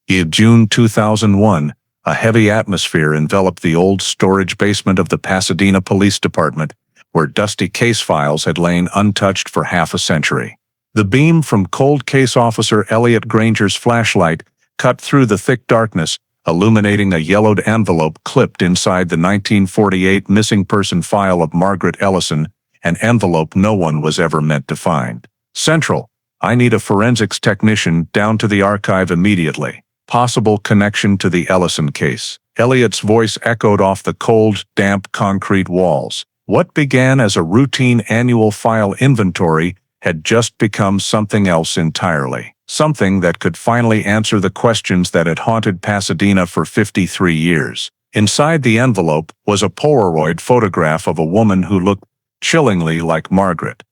In June 2001, a heavy atmosphere enveloped the old storage basement of the Pasadena Police Department, where dusty case files had lain untouched for half a century. The beam from cold case officer Eliot Granger's flashlight cut through the thick darkness, illuminating a yellowed envelope clipped inside the 1948 missing person file of Margaret Ellison, an envelope no one was ever meant to find. Central: I need a forensics technician down to the archive immediately. Possible connection to the Ellison case. Eliot's voice echoed off the cold, damp concrete walls. What began as a routine annual file inventory had just become something else entirely. Something that could finally answer the questions that had haunted Pasadena for 53 years. Inside the envelope was a Polaroid photograph of a woman who looked chillingly like Margaret,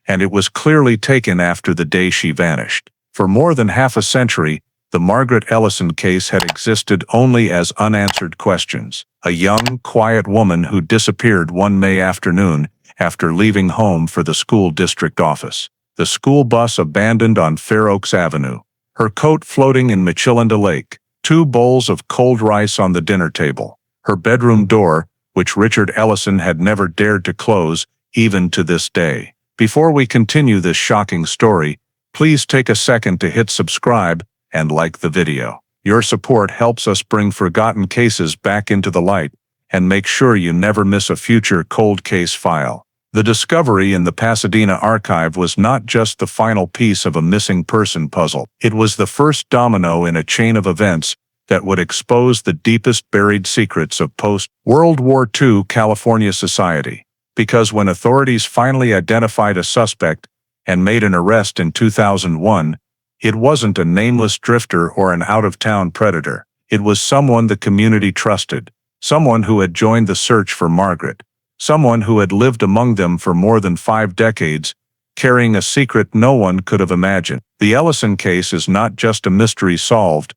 and it was clearly taken after the day she vanished. For more than half a century, the Margaret Ellison case had existed only as unanswered questions. A young, quiet woman who disappeared one May afternoon after leaving home for the school district office. The school bus abandoned on Fair Oaks Avenue. Her coat floating in Michelanda Lake. 2 bowls of cold rice on the dinner table. Her bedroom door, which Richard Ellison had never dared to close, even to this day. Before we continue this shocking story, please take a second to hit subscribe and like the video. Your support helps us bring forgotten cases back into the light and make sure you never miss a future cold case file. The discovery in the Pasadena archive was not just the final piece of a missing person puzzle. It was the first domino in a chain of events that would expose the deepest buried secrets of post-World War II California society. Because when authorities finally identified a suspect and made an arrest in 2001, it wasn't a nameless drifter or an out-of-town predator. It was someone the community trusted, someone who had joined the search for Margaret, someone who had lived among them for more than 5 decades, carrying a secret no one could have imagined. The Ellison case is not just a mystery solved,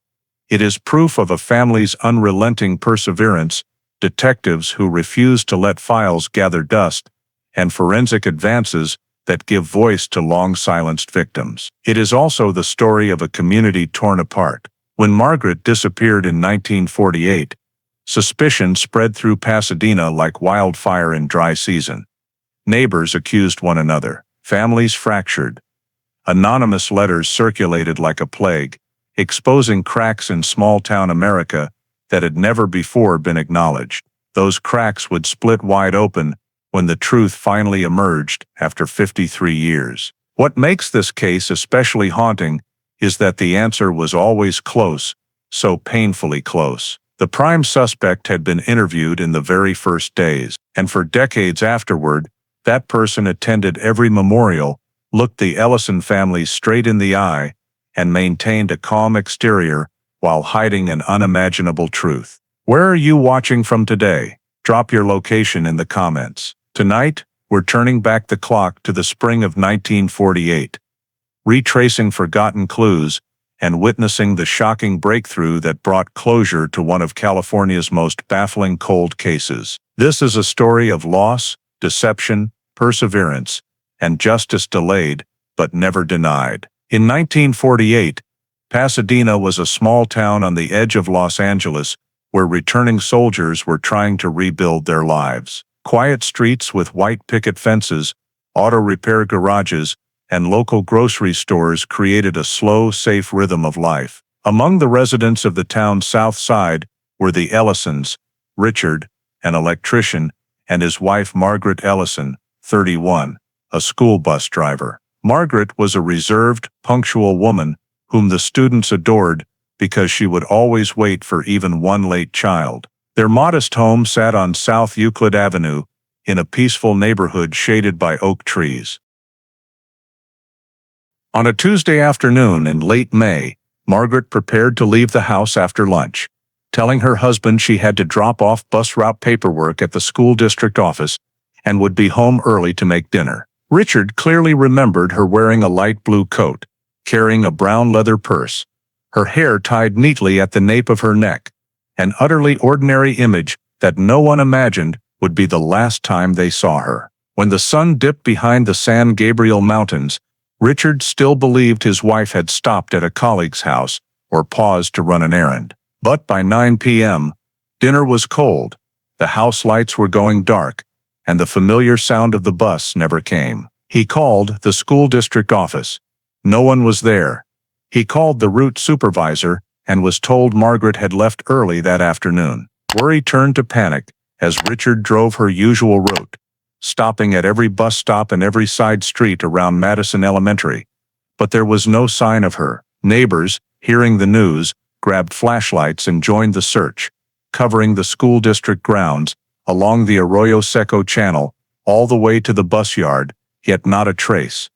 it is proof of a family's unrelenting perseverance, detectives who refuse to let files gather dust, and forensic advances that give voice to long-silenced victims. It is also the story of a community torn apart. When Margaret disappeared in 1948, suspicion spread through Pasadena like wildfire in dry season. Neighbors accused one another. Families fractured. Anonymous letters circulated like a plague, exposing cracks in small-town America that had never before been acknowledged. Those cracks would split wide open when the truth finally emerged after 53 years. What makes this case especially haunting is that the answer was always close, so painfully close. The prime suspect had been interviewed in the very first days, and for decades afterward, that person attended every memorial, looked the Ellison family straight in the eye, and maintained a calm exterior while hiding an unimaginable truth. Where are you watching from today? Drop your location in the comments. Tonight, we're turning back the clock to the spring of 1948, retracing forgotten clues and witnessing the shocking breakthrough that brought closure to one of California's most baffling cold cases. This is a story of loss, deception, perseverance, and justice delayed, but never denied. In 1948, Pasadena was a small town on the edge of Los Angeles where returning soldiers were trying to rebuild their lives. Quiet streets with white picket fences, auto repair garages, and local grocery stores created a slow, safe rhythm of life. Among the residents of the town's south side were the Ellisons, Richard, an electrician, and his wife Margaret Ellison, 31, a school bus driver. Margaret was a reserved, punctual woman whom the students adored because she would always wait for even one late child. Their modest home sat on South Euclid Avenue, in a peaceful neighborhood shaded by oak trees. On a Tuesday afternoon in late May, Margaret prepared to leave the house after lunch, telling her husband she had to drop off bus route paperwork at the school district office and would be home early to make dinner. Richard clearly remembered her wearing a light blue coat, carrying a brown leather purse, her hair tied neatly at the nape of her neck, an utterly ordinary image that no one imagined would be the last time they saw her. When the sun dipped behind the San Gabriel Mountains, Richard still believed his wife had stopped at a colleague's house or paused to run an errand. But by 9 p.m., dinner was cold, the house lights were going dark, and the familiar sound of the bus never came. He called the school district office. No one was there. He called the route supervisor and was told Margaret had left early that afternoon. Worry turned to panic as Richard drove her usual route, stopping at every bus stop and every side street around Madison Elementary. But there was no sign of her. Neighbors, hearing the news, grabbed flashlights and joined the search, covering the school district grounds, along the Arroyo Seco Channel, all the way to the bus yard, yet not a trace.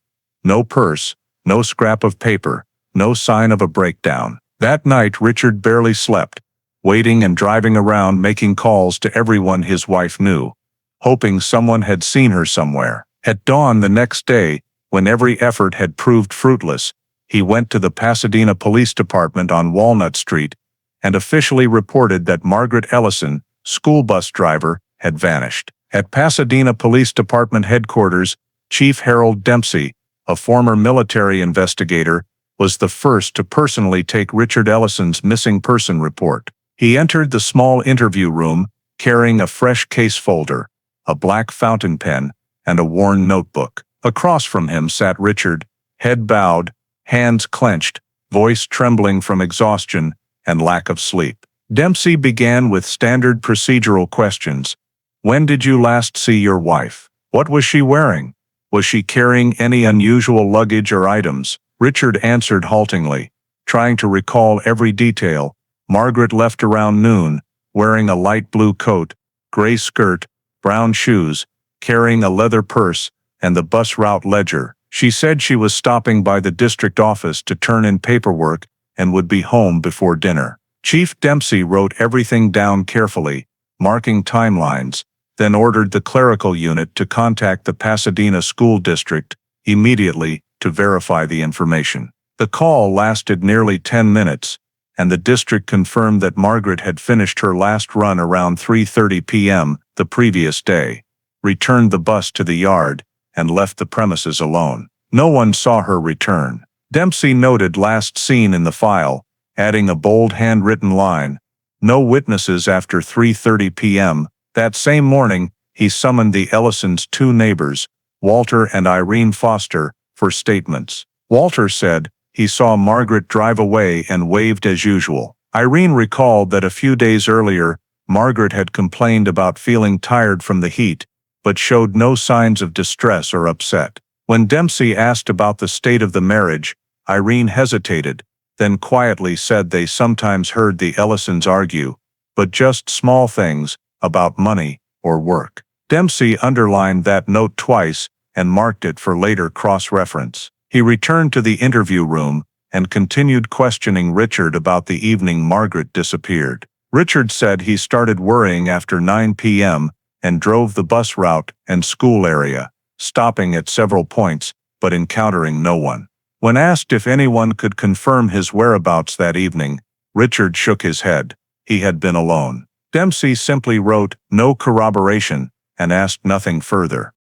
No purse, no scrap of paper, no sign of a breakdown. That night Richard barely slept, waiting and driving around making calls to everyone his wife knew, hoping someone had seen her somewhere. At dawn the next day, when every effort had proved fruitless, he went to the Pasadena Police Department on Walnut Street and officially reported that Margaret Ellison, school bus driver, had vanished. At Pasadena Police Department headquarters, Chief Harold Dempsey, a former military investigator, was the first to personally take Richard Ellison's missing person report. He entered the small interview room, carrying a fresh case folder, a black fountain pen, and a worn notebook. Across from him sat Richard, head bowed, hands clenched, voice trembling from exhaustion and lack of sleep. Dempsey began with standard procedural questions. When did you last see your wife? What was she wearing? Was she carrying any unusual luggage or items? Richard answered haltingly, trying to recall every detail. Margaret left around noon, wearing a light blue coat, gray skirt, brown shoes, carrying a leather purse, and the bus route ledger. She said she was stopping by the district office to turn in paperwork and would be home before dinner. Chief Dempsey wrote everything down carefully, marking timelines, then ordered the clerical unit to contact the Pasadena School District immediately to verify the information. The call lasted nearly 10 minutes, and the district confirmed that Margaret had finished her last run around 3:30 p.m. the previous day, returned the bus to the yard, and left the premises alone. No one saw her return. Dempsey noted last seen in the file, adding a bold handwritten line, "No witnesses after 3:30 p.m. That same morning, he summoned the Ellisons' two neighbors, Walter and Irene Foster, for statements. Walter said he saw Margaret drive away and waved as usual. Irene recalled that a few days earlier, Margaret had complained about feeling tired from the heat, but showed no signs of distress or upset. When Dempsey asked about the state of the marriage, Irene hesitated, then quietly said they sometimes heard the Ellisons argue, but just small things, about money or work. Dempsey underlined that note twice and marked it for later cross-reference. He returned to the interview room and continued questioning Richard about the evening Margaret disappeared. Richard said he started worrying after 9 p.m. and drove the bus route and school area, stopping at several points but encountering no one. When asked if anyone could confirm his whereabouts that evening, Richard shook his head. He had been alone. Dempsey simply wrote, "No corroboration," and asked nothing further.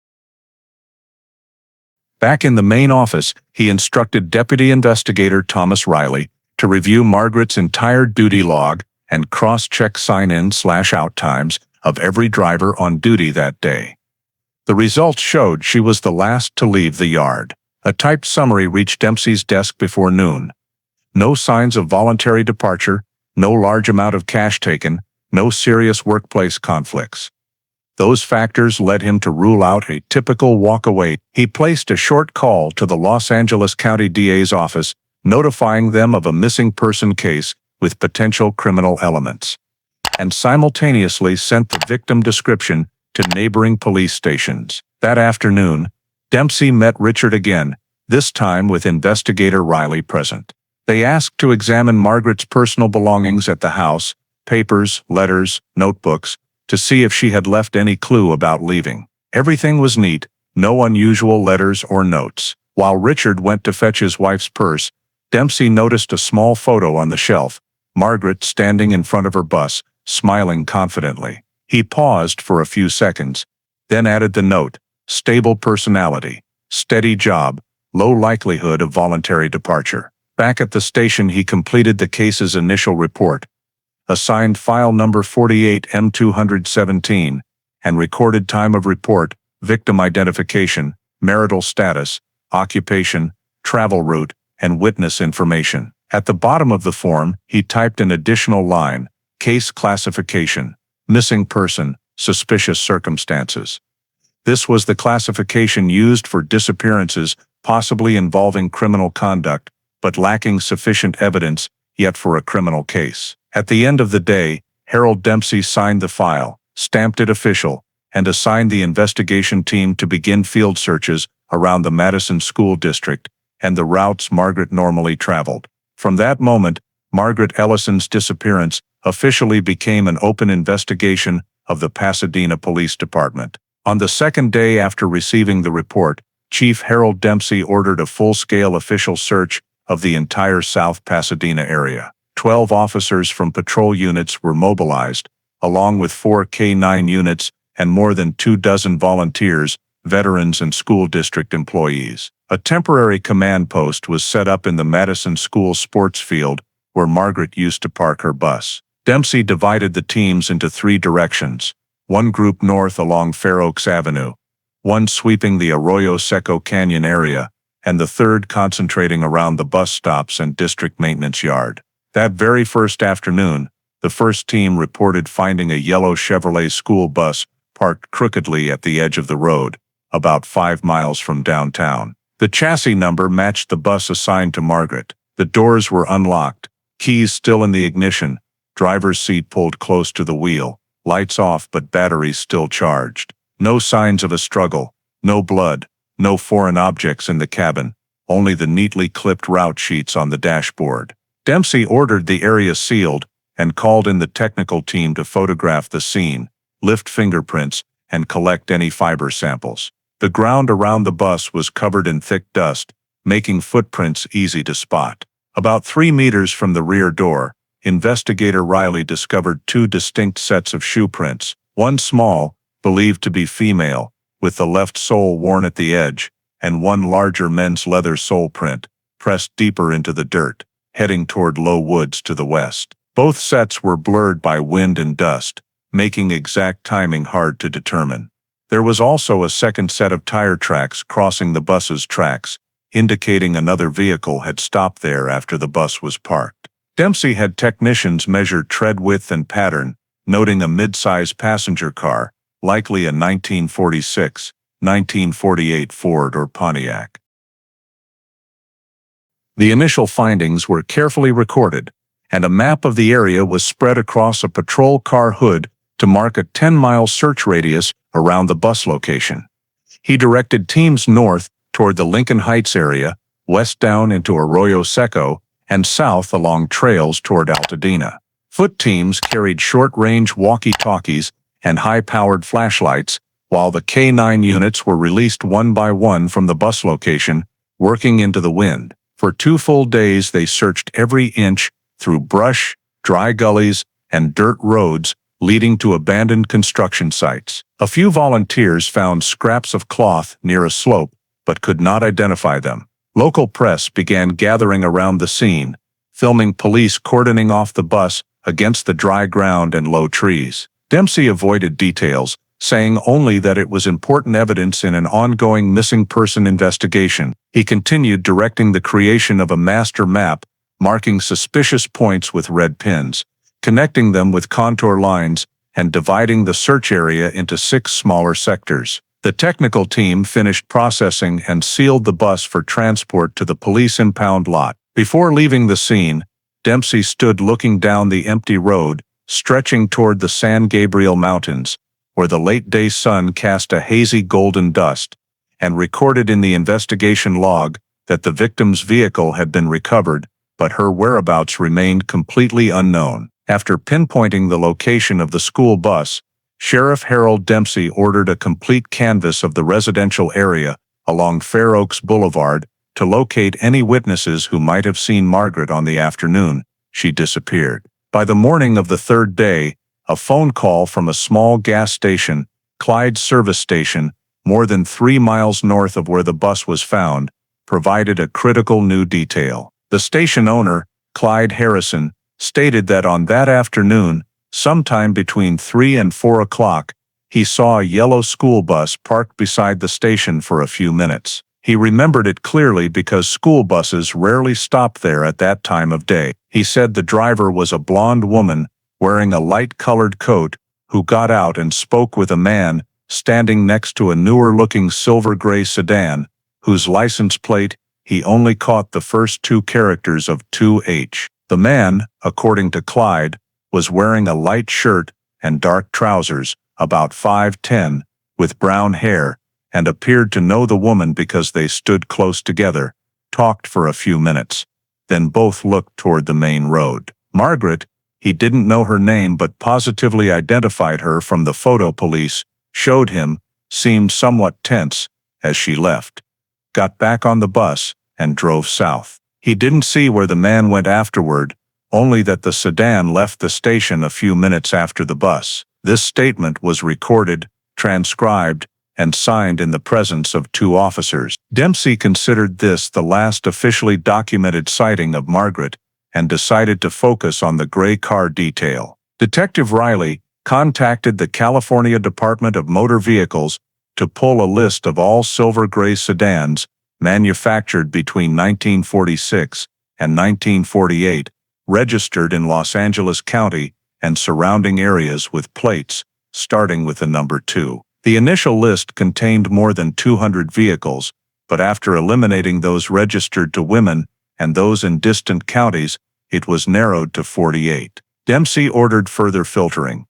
Back in the main office, he instructed Deputy Investigator Thomas Riley to review Margaret's entire duty log and cross-check sign-in/out times of every driver on duty that day. The results showed she was the last to leave the yard. A typed summary reached Dempsey's desk before noon. No signs of voluntary departure, no large amount of cash taken, no serious workplace conflicts. Those factors led him to rule out a typical walk-away. He placed a short call to the Los Angeles County DA's office, notifying them of a missing person case with potential criminal elements, and simultaneously sent the victim description to neighboring police stations. That afternoon, Dempsey met Richard again, this time with Investigator Riley present. They asked to examine Margaret's personal belongings at the house, papers, letters, notebooks, to see if she had left any clue about leaving. Everything was neat, no unusual letters or notes. While Richard went to fetch his wife's purse, Dempsey noticed a small photo on the shelf, Margaret standing in front of her bus, smiling confidently. He paused for a few seconds, then added the note, "Stable personality, steady job, low likelihood of voluntary departure." Back at the station, he completed the case's initial report, assigned file number 48M217, and recorded time of report, victim identification, marital status, occupation, travel route, and witness information. At the bottom of the form, he typed an additional line, case classification, missing person, suspicious circumstances. This was the classification used for disappearances possibly involving criminal conduct, but lacking sufficient evidence yet for a criminal case. At the end of the day, Harold Dempsey signed the file, stamped it official, and assigned the investigation team to begin field searches around the Madison School District and the routes Margaret normally traveled. From that moment, Margaret Ellison's disappearance officially became an open investigation of the Pasadena Police Department. On the second day after receiving the report, Chief Harold Dempsey ordered a full-scale official search of the entire South Pasadena area. 12 officers from patrol units were mobilized, along with 4 K-9 units and more than 24 volunteers, veterans, and school district employees. A temporary command post was set up in the Madison School sports field where Margaret used to park her bus. Dempsey divided the teams into 3 directions, one group north along Fair Oaks Avenue, one sweeping the Arroyo Seco Canyon area, and the third concentrating around the bus stops and district maintenance yard. That very first afternoon, the first team reported finding a yellow Chevrolet school bus parked crookedly at the edge of the road, about 5 miles from downtown. The chassis number matched the bus assigned to Margaret. The doors were unlocked, keys still in the ignition, driver's seat pulled close to the wheel, lights off but batteries still charged. No signs of a struggle, no blood, no foreign objects in the cabin, only the neatly clipped route sheets on the dashboard. Dempsey ordered the area sealed and called in the technical team to photograph the scene, lift fingerprints, and collect any fiber samples. The ground around the bus was covered in thick dust, making footprints easy to spot. About 3 meters from the rear door, investigator Riley discovered 2 distinct sets of shoe prints, one small, believed to be female, with the left sole worn at the edge, and one larger men's leather sole print, pressed deeper into the dirt, heading toward low woods to the west. Both sets were blurred by wind and dust, making exact timing hard to determine. There was also a second set of tire tracks crossing the bus's tracks, indicating another vehicle had stopped there after the bus was parked. Dempsey had technicians measure tread width and pattern, noting a mid-size passenger car, likely a 1946, 1948 Ford or Pontiac. The initial findings were carefully recorded, and a map of the area was spread across a patrol car hood to mark a 10-mile search radius around the bus location. He directed teams north toward the Lincoln Heights area, west down into Arroyo Seco, and south along trails toward Altadena. Foot teams carried short-range walkie-talkies and high-powered flashlights, while the K-9 units were released one by one from the bus location, working into the wind. For 2 full days they searched every inch through brush, dry gullies, and dirt roads leading to abandoned construction sites. A few volunteers found scraps of cloth near a slope, but could not identify them. Local press began gathering around the scene, filming police cordoning off the bus against the dry ground and low trees. Dempsey avoided details, saying only that it was important evidence in an ongoing missing person investigation. He continued directing the creation of a master map, marking suspicious points with red pins, connecting them with contour lines, and dividing the search area into 6 smaller sectors. The technical team finished processing and sealed the bus for transport to the police impound lot. Before leaving the scene, Dempsey stood looking down the empty road, stretching toward the San Gabriel Mountains, where the late-day sun cast a hazy golden dust, and recorded in the investigation log that the victim's vehicle had been recovered, but her whereabouts remained completely unknown. After pinpointing the location of the school bus, Sheriff Harold Dempsey ordered a complete canvass of the residential area along Fair Oaks Boulevard to locate any witnesses who might have seen Margaret on the afternoon she disappeared. By the morning of the 3rd day, a phone call from a small gas station, Clyde Service Station, more than 3 miles north of where the bus was found, provided a critical new detail. The station owner, Clyde Harrison, stated that on that afternoon, sometime between 3 and 4 o'clock, he saw a yellow school bus parked beside the station for a few minutes. He remembered it clearly because school buses rarely stop there at that time of day. He said the driver was a blonde woman wearing a light-colored coat who got out and spoke with a man standing next to a newer-looking silver-gray sedan, whose license plate he only caught the first two characters of 2H. The man, according to Clyde, was wearing a light shirt and dark trousers, about 5'10", with brown hair, and appeared to know the woman because they stood close together, talked for a few minutes. Then both looked toward the main road. Margaret, he didn't know her name but positively identified her from the photo police showed him, seemed somewhat tense as she left, got back on the bus, and drove south. He didn't see where the man went afterward, only that the sedan left the station a few minutes after the bus. This statement was recorded, transcribed, and signed in the presence of two officers. Dempsey considered this the last officially documented sighting of Margaret and decided to focus on the gray car detail. Detective Riley contacted the California Department of Motor Vehicles to pull a list of all silver-gray sedans manufactured between 1946 and 1948, registered in Los Angeles County and surrounding areas with plates, starting with the number 2. The initial list contained more than 200 vehicles, but after eliminating those registered to women and those in distant counties, it was narrowed to 48. Dempsey ordered further filtering.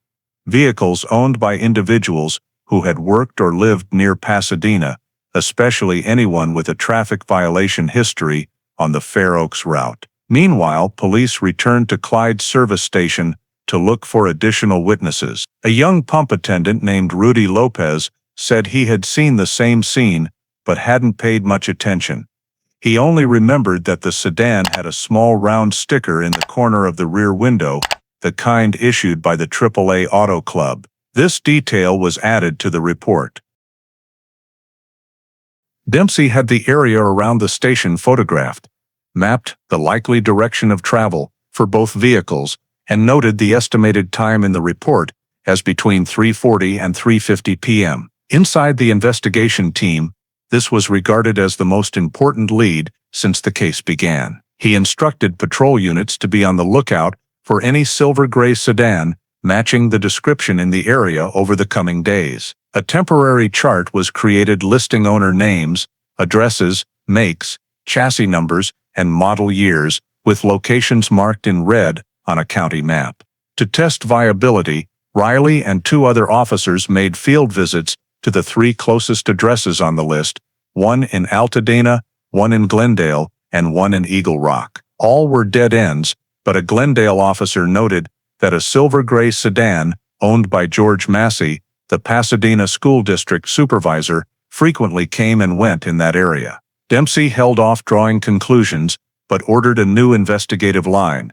Vehicles owned by individuals who had worked or lived near Pasadena, especially anyone with a traffic violation history on the Fair Oaks route. Meanwhile, police returned to Clyde's service station to look for additional witnesses. A young pump attendant named Rudy Lopez said he had seen the same scene but hadn't paid much attention. He only remembered that the sedan had a small round sticker in the corner of the rear window, the kind issued by the AAA Auto Club. This detail was added to the report. Dempsey had the area around the station photographed, mapped the likely direction of travel for both vehicles, and noted the estimated time in the report as between 3:40 and 3:50 p.m. Inside the investigation team, this was regarded as the most important lead since the case began. He instructed patrol units to be on the lookout for any silver-gray sedan matching the description in the area over the coming days. A temporary chart was created listing owner names, addresses, makes, chassis numbers, and model years, with locations marked in red on a county map. To test viability, Riley and two other officers made field visits to the three closest addresses on the list, one in Altadena, one in Glendale, and one in Eagle Rock. All were dead ends, but a Glendale officer noted that a silver-gray sedan, owned by George Massey, the Pasadena School District supervisor, frequently came and went in that area. Dempsey held off drawing conclusions, but ordered a new investigative line.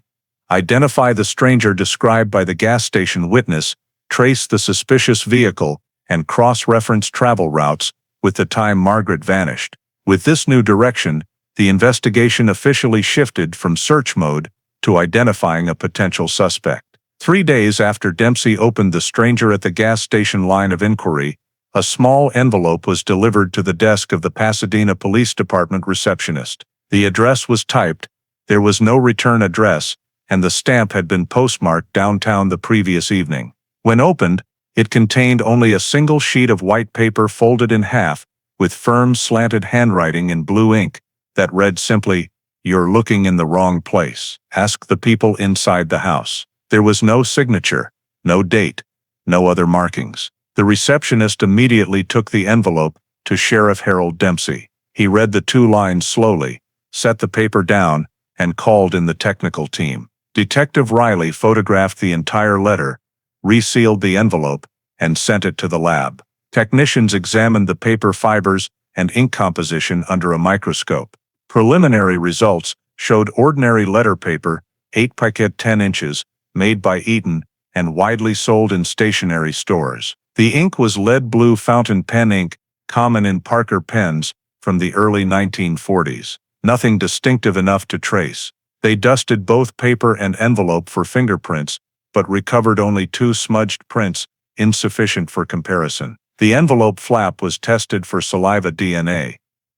Identify the stranger described by the gas station witness, trace the suspicious vehicle, and cross-reference travel routes with the time Margaret vanished. With this new direction, the investigation officially shifted from search mode to identifying a potential suspect. 3 days after Dempsey opened the stranger at the gas station line of inquiry, a small envelope was delivered to the desk of the Pasadena Police Department receptionist. The address was typed, there was no return address, and the stamp had been postmarked downtown the previous evening. When opened, it contained only a single sheet of white paper folded in half, with firm slanted handwriting in blue ink, that read simply, "You're looking in the wrong place. Ask the people inside the house." There was no signature, no date, no other markings. The receptionist immediately took the envelope to Sheriff Harold Dempsey. He read the 2 lines slowly, set the paper down, and called in the technical team. Detective Riley photographed the entire letter, resealed the envelope, and sent it to the lab. Technicians examined the paper fibers and ink composition under a microscope. Preliminary results showed ordinary letter paper, 8 piquette 10 inches, made by Eaton, and widely sold in stationery stores. The ink was lead blue fountain pen ink, common in Parker pens, from the early 1940s. Nothing distinctive enough to trace. They dusted both paper and envelope for fingerprints, but recovered only 2 smudged prints, insufficient for comparison. The envelope flap was tested for saliva DNA,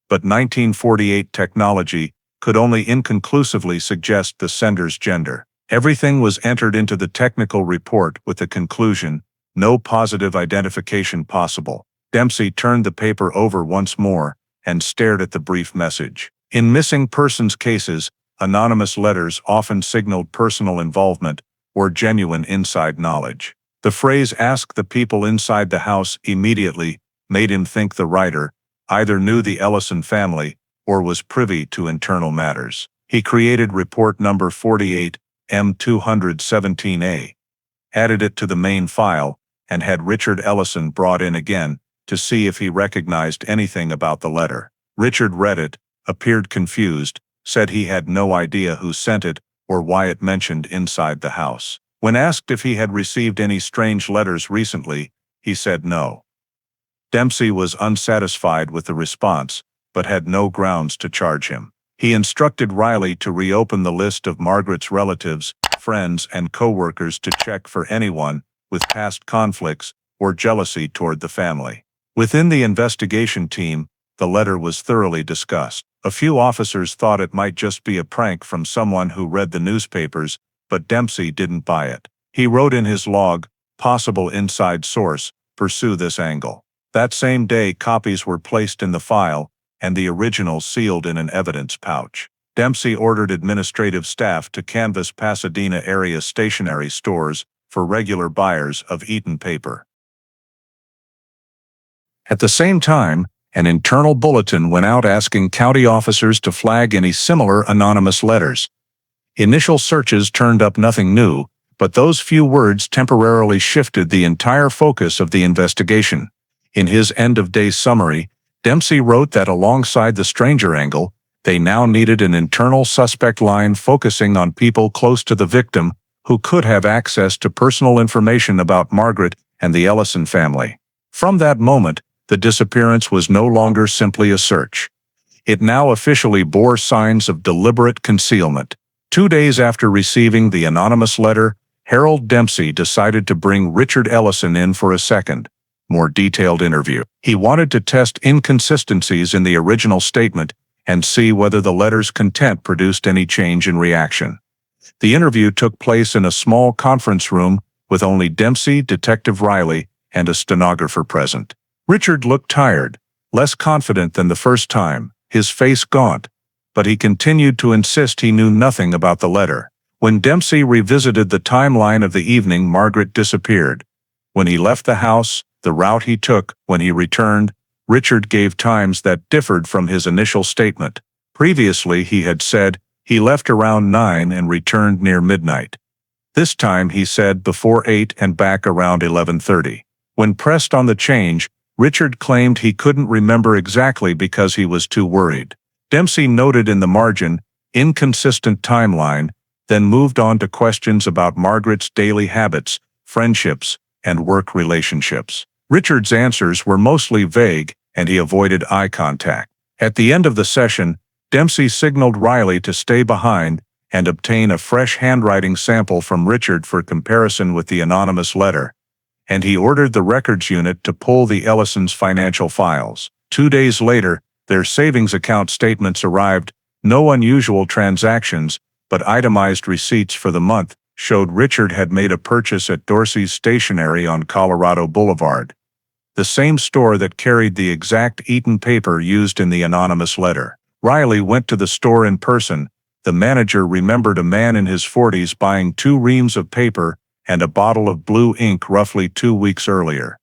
but 1948 technology could only inconclusively suggest the sender's gender. Everything was entered into the technical report with the conclusion, no positive identification possible. Dempsey turned the paper over once more and stared at the brief message. In missing persons cases, anonymous letters often signaled personal involvement or genuine inside knowledge. The phrase "ask the people inside the house immediately" made him think the writer either knew the Ellison family or was privy to internal matters. He created report number 48, M217A, added it to the main file, and had Richard Ellison brought in again to see if he recognized anything about the letter. Richard read it, appeared confused, said he had no idea who sent it or why it mentioned inside the house. When asked if he had received any strange letters recently, he said no. Dempsey was unsatisfied with the response, but had no grounds to charge him. He instructed Riley to reopen the list of Margaret's relatives, friends, and co-workers to check for anyone with past conflicts or jealousy toward the family. Within the investigation team, the letter was thoroughly discussed. A few officers thought it might just be a prank from someone who read the newspapers, but Dempsey didn't buy it. He wrote in his log, "Possible inside source, pursue this angle." That same day, copies were placed in the file, and the original sealed in an evidence pouch. Dempsey ordered administrative staff to canvass Pasadena area stationery stores for regular buyers of Eaton paper. At the same time, an internal bulletin went out asking county officers to flag any similar anonymous letters. Initial searches turned up nothing new, but those few words temporarily shifted the entire focus of the investigation. In his end-of-day summary, Dempsey wrote that alongside the stranger angle, they now needed an internal suspect line focusing on people close to the victim who could have access to personal information about Margaret and the Ellison family. From that moment, the disappearance was no longer simply a search. It now officially bore signs of deliberate concealment. 2 days after receiving the anonymous letter, Harold Dempsey decided to bring Richard Ellison in for a second, more detailed interview. He wanted to test inconsistencies in the original statement and see whether the letter's content produced any change in reaction. The interview took place in a small conference room with only Dempsey, Detective Riley, and a stenographer present. Richard looked tired, less confident than the first time, his face gaunt, but he continued to insist he knew nothing about the letter. When Dempsey revisited the timeline of the evening Margaret disappeared, when he left the house, the route he took, when he returned, Richard gave times that differed from his initial statement. Previously, he had said he left around 9 and returned near midnight. This time he said before 8 and back around 11:30. When pressed on the change, Richard claimed he couldn't remember exactly because he was too worried. Dempsey noted in the margin, "inconsistent timeline," then moved on to questions about Margaret's daily habits, friendships, and work relationships. Richard's answers were mostly vague, and he avoided eye contact. At the end of the session, Dempsey signaled Riley to stay behind and obtain a fresh handwriting sample from Richard for comparison with the anonymous letter, and he ordered the records unit to pull the Ellisons' financial files. 2 days later, their savings account statements arrived. No unusual transactions, but itemized receipts for the month showed Richard had made a purchase at Dorsey's Stationery on Colorado Boulevard, the same store that carried the exact Eaton paper used in the anonymous letter. Riley went to the store in person. The manager remembered a man in his 40s buying 2 reams of paper and a bottle of blue ink roughly 2 weeks earlier.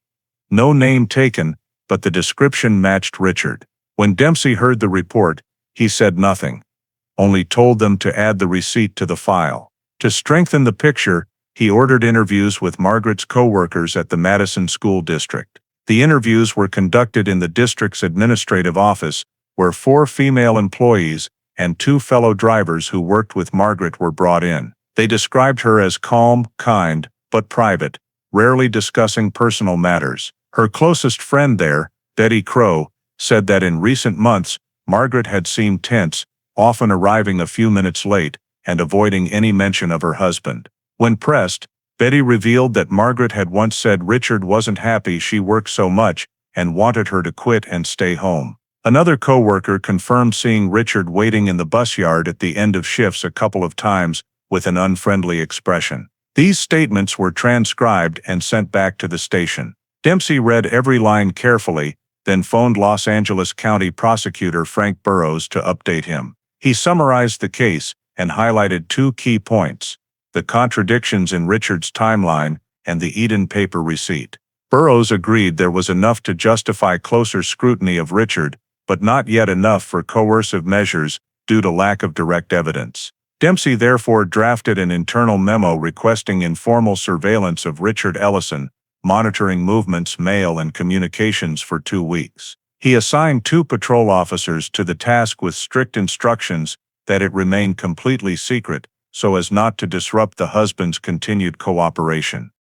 No name taken, but the description matched Richard. When Dempsey heard the report, he said nothing, only told them to add the receipt to the file. To strengthen the picture, he ordered interviews with Margaret's co-workers at the Madison School District. The interviews were conducted in the district's administrative office, where 4 female employees and 2 fellow drivers who worked with Margaret were brought in. They described her as calm, kind, but private, rarely discussing personal matters. Her closest friend there, Betty Crow, said that in recent months, Margaret had seemed tense, often arriving a few minutes late and avoiding any mention of her husband. When pressed, Betty revealed that Margaret had once said Richard wasn't happy she worked so much and wanted her to quit and stay home. Another co-worker confirmed seeing Richard waiting in the bus yard at the end of shifts a couple of times with an unfriendly expression. These statements were transcribed and sent back to the station. Dempsey read every line carefully, then phoned Los Angeles County Prosecutor Frank Burrows to update him. He summarized the case and highlighted two key points: the contradictions in Richard's timeline and the Eden paper receipt. Burrows agreed there was enough to justify closer scrutiny of Richard, but not yet enough for coercive measures due to lack of direct evidence. Dempsey therefore drafted an internal memo requesting informal surveillance of Richard Ellison, monitoring movements, mail, and communications for 2 weeks. He assigned 2 patrol officers to the task with strict instructions that it remain completely secret so as not to disrupt the husband's continued cooperation.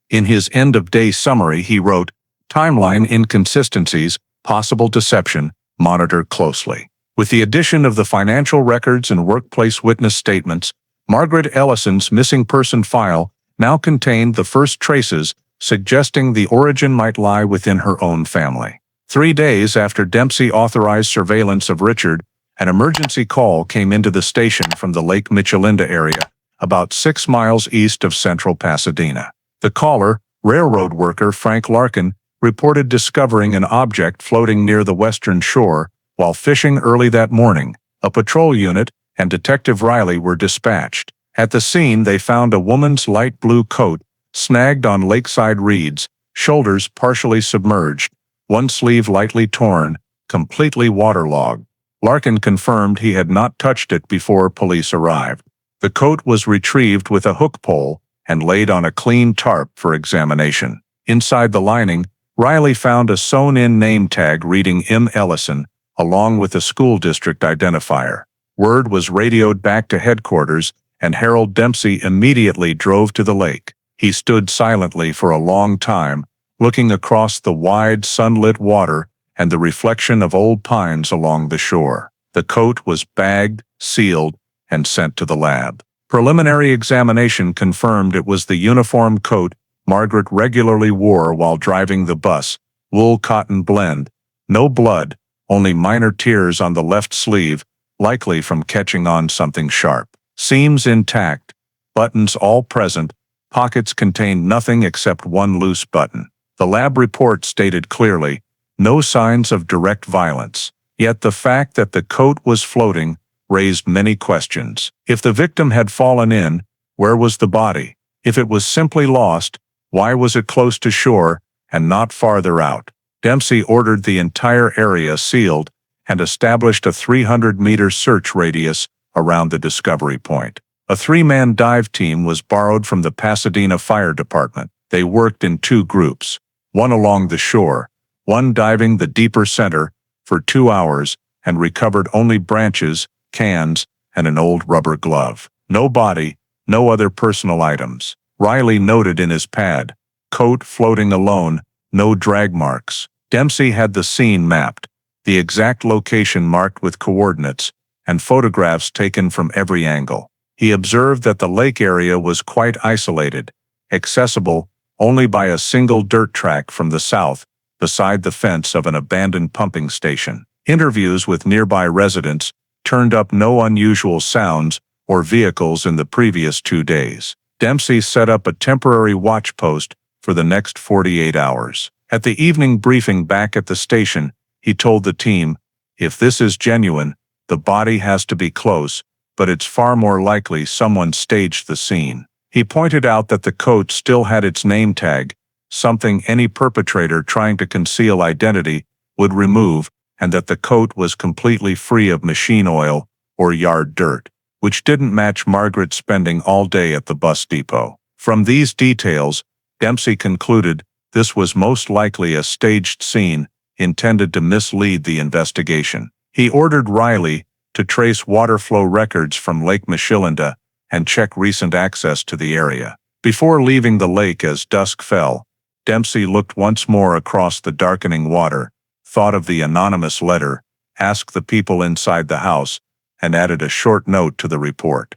In his end-of-day summary, he wrote, "Timeline inconsistencies, possible deception, monitor closely." With the addition of the financial records and workplace witness statements, Margaret Ellison's missing person file now contained the first traces suggesting the origin might lie within her own family. 3 days after Dempsey authorized surveillance of Richard, an emergency call came into the station from the Lake Michelinda area, about 6 miles east of central Pasadena. The caller, railroad worker Frank Larkin, reported discovering an object floating near the western shore while fishing early that morning. A patrol unit and Detective Riley were dispatched. At the scene, they found a woman's light blue coat snagged on lakeside reeds, shoulders partially submerged, one sleeve lightly torn, completely waterlogged. Larkin confirmed he had not touched it before police arrived. The coat was retrieved with a hook pole and laid on a clean tarp for examination. Inside the lining, Riley found a sewn-in name tag reading M. Ellison, along with a school district identifier. Word was radioed back to headquarters, and Harold Dempsey immediately drove to the lake. He stood silently for a long time, looking across the wide, sunlit water and the reflection of old pines along the shore. The coat was bagged, sealed, and sent to the lab. Preliminary examination confirmed it was the uniform coat Margaret regularly wore while driving the bus, wool-cotton blend. No blood, only minor tears on the left sleeve, likely from catching on something sharp. Seams intact, buttons all present, pockets contained nothing except one loose button. The lab report stated clearly, no signs of direct violence. Yet the fact that the coat was floating raised many questions. If the victim had fallen in, where was the body? If it was simply lost, why was it close to shore and not farther out? Dempsey ordered the entire area sealed and established a 300-meter search radius around the discovery point. A 3-man dive team was borrowed from the Pasadena Fire Department. They worked in 2 groups, one along the shore, one diving the deeper center, for 2 hours and recovered only branches, cans, and an old rubber glove. No body, no other personal items. Riley noted in his pad, coat floating alone, no drag marks. Dempsey had the scene mapped, the exact location marked with coordinates, and photographs taken from every angle. He observed that the lake area was quite isolated, accessible only by a single dirt track from the south, beside the fence of an abandoned pumping station. Interviews with nearby residents turned up no unusual sounds or vehicles in the previous 2 days. Dempsey set up a temporary watch post for the next 48 hours. At the evening briefing back at the station, he told the team, "If this is genuine, the body has to be close, but it's far more likely someone staged the scene." He pointed out that the coat still had its name tag, something any perpetrator trying to conceal identity would remove, and that the coat was completely free of machine oil or yard dirt, which didn't match Margaret spending all day at the bus depot. From these details, Dempsey concluded this was most likely a staged scene intended to mislead the investigation. He ordered Riley to trace water flow records from Lake Michelinda and check recent access to the area. Before leaving the lake as dusk fell, Dempsey looked once more across the darkening water, thought of the anonymous letter, asked the people inside the house, and added a short note to the report.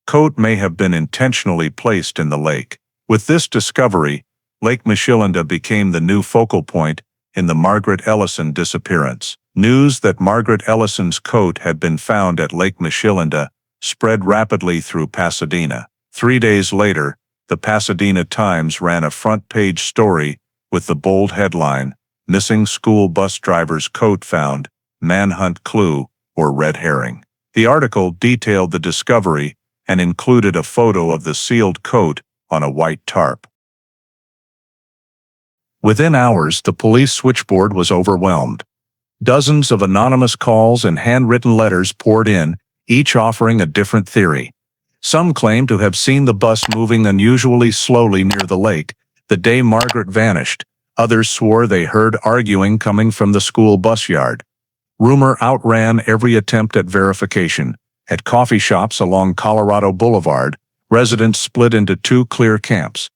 Coat may have been intentionally placed in the lake. With this discovery, Lake Michilinda became the new focal point in the Margaret Ellison disappearance. News that Margaret Ellison's coat had been found at Lake Michilinda spread rapidly through Pasadena. 3 days later, the Pasadena Times ran a front-page story with the bold headline, "Missing School Bus Driver's Coat Found, Manhunt Clue, or Red Herring." The article detailed the discovery and included a photo of the sealed coat on a white tarp. Within hours, the police switchboard was overwhelmed. Dozens of anonymous calls and handwritten letters poured in, each offering a different theory. Some claimed to have seen the bus moving unusually slowly near the lake the day Margaret vanished. Others swore they heard arguing coming from the school bus yard. Rumor outran every attempt at verification. At coffee shops along Colorado Boulevard, residents split into two clear camps.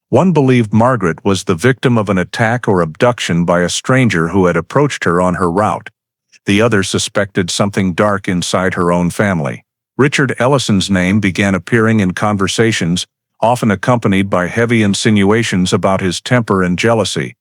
One believed Margaret was the victim of an attack or abduction by a stranger who had approached her on her route. The other suspected something dark inside her own family. Richard Ellison's name began appearing in conversations, often accompanied by heavy insinuations about his temper and jealousy.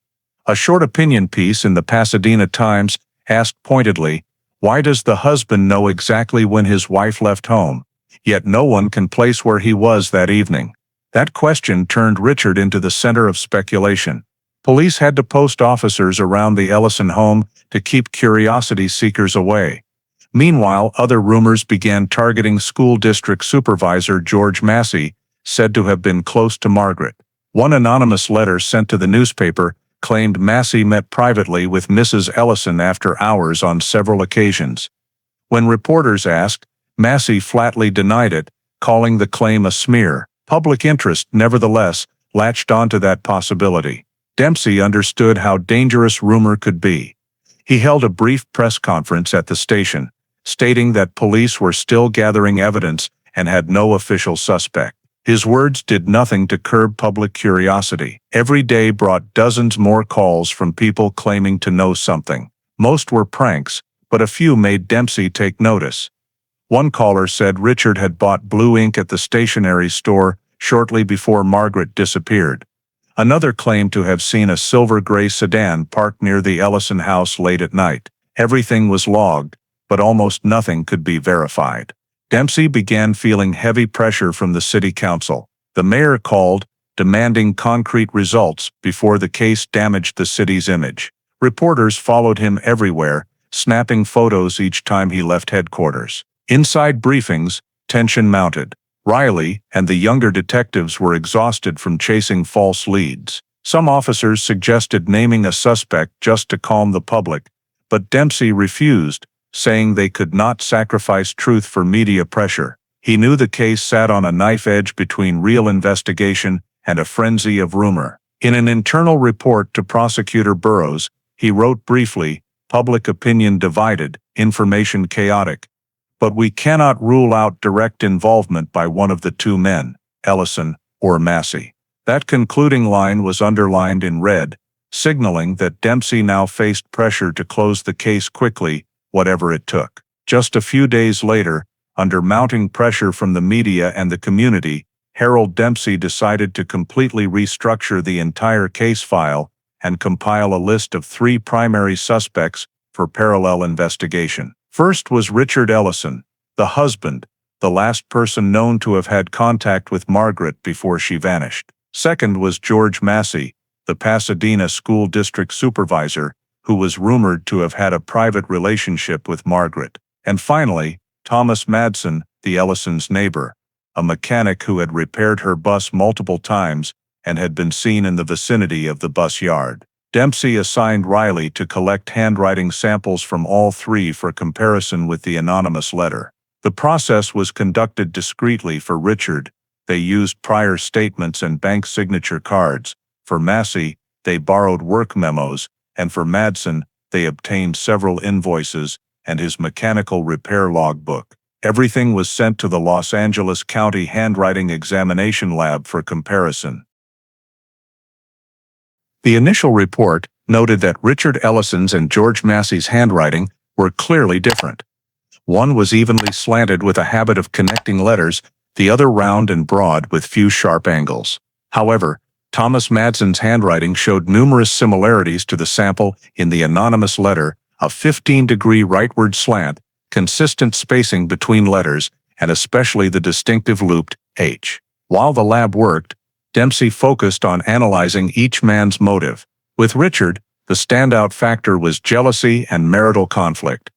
A short opinion piece in the Pasadena Times asked pointedly, "Why does the husband know exactly when his wife left home, yet no one can place where he was that evening?" That question turned Richard into the center of speculation. Police had to post officers around the Ellison home to keep curiosity seekers away. Meanwhile, other rumors began targeting school district supervisor George Massey, said to have been close to Margaret. One anonymous letter sent to the newspaper claimed Massey met privately with Mrs. Ellison after hours on several occasions. When reporters asked, Massey flatly denied it, calling the claim a smear. Public interest, nevertheless, latched onto that possibility. Dempsey understood how dangerous rumor could be. He held a brief press conference at the station, stating that police were still gathering evidence and had no official suspect. His words did nothing to curb public curiosity. Every day brought dozens more calls from people claiming to know something. Most were pranks, but a few made Dempsey take notice. One caller said Richard had bought blue ink at the stationery store shortly before Margaret disappeared. Another claimed to have seen a silver-gray sedan parked near the Ellison house late at night. Everything was logged, but almost nothing could be verified. Dempsey began feeling heavy pressure from the city council. The mayor called, demanding concrete results before the case damaged the city's image. Reporters followed him everywhere, snapping photos each time he left headquarters. Inside briefings, tension mounted. Riley and the younger detectives were exhausted from chasing false leads. Some officers suggested naming a suspect just to calm the public, but Dempsey refused, saying they could not sacrifice truth for media pressure. He knew the case sat on a knife edge between real investigation and a frenzy of rumor. In an internal report to Prosecutor Burroughs, he wrote briefly, "Public opinion divided, information chaotic. But we cannot rule out direct involvement by one of the two men, Ellison or Massey." That concluding line was underlined in red, signaling that Dempsey now faced pressure to close the case quickly, whatever it took. Just a few days later, under mounting pressure from the media and the community, Harold Dempsey decided to completely restructure the entire case file and compile a list of 3 primary suspects for parallel investigation. First was Richard Ellison, the husband, the last person known to have had contact with Margaret before she vanished. Second was George Massey, the Pasadena school district supervisor, who was rumored to have had a private relationship with Margaret. And finally, Thomas Madsen, the Ellison's neighbor, a mechanic who had repaired her bus multiple times and had been seen in the vicinity of the bus yard. Dempsey assigned Riley to collect handwriting samples from all 3 for comparison with the anonymous letter. The process was conducted discreetly for Richard. They used prior statements and bank signature cards. For Massey, they borrowed work memos, and for Madsen, they obtained several invoices and his mechanical repair logbook. Everything was sent to the Los Angeles County Handwriting Examination Lab for comparison. The initial report noted that Richard Ellison's and George Massey's handwriting were clearly different. One was evenly slanted with a habit of connecting letters, the other round and broad with few sharp angles. However, Thomas Madsen's handwriting showed numerous similarities to the sample in the anonymous letter: a 15-degree rightward slant, consistent spacing between letters, and especially the distinctive looped H. While the lab worked, Dempsey focused on analyzing each man's motive. With Richard, the standout factor was jealousy and marital conflict.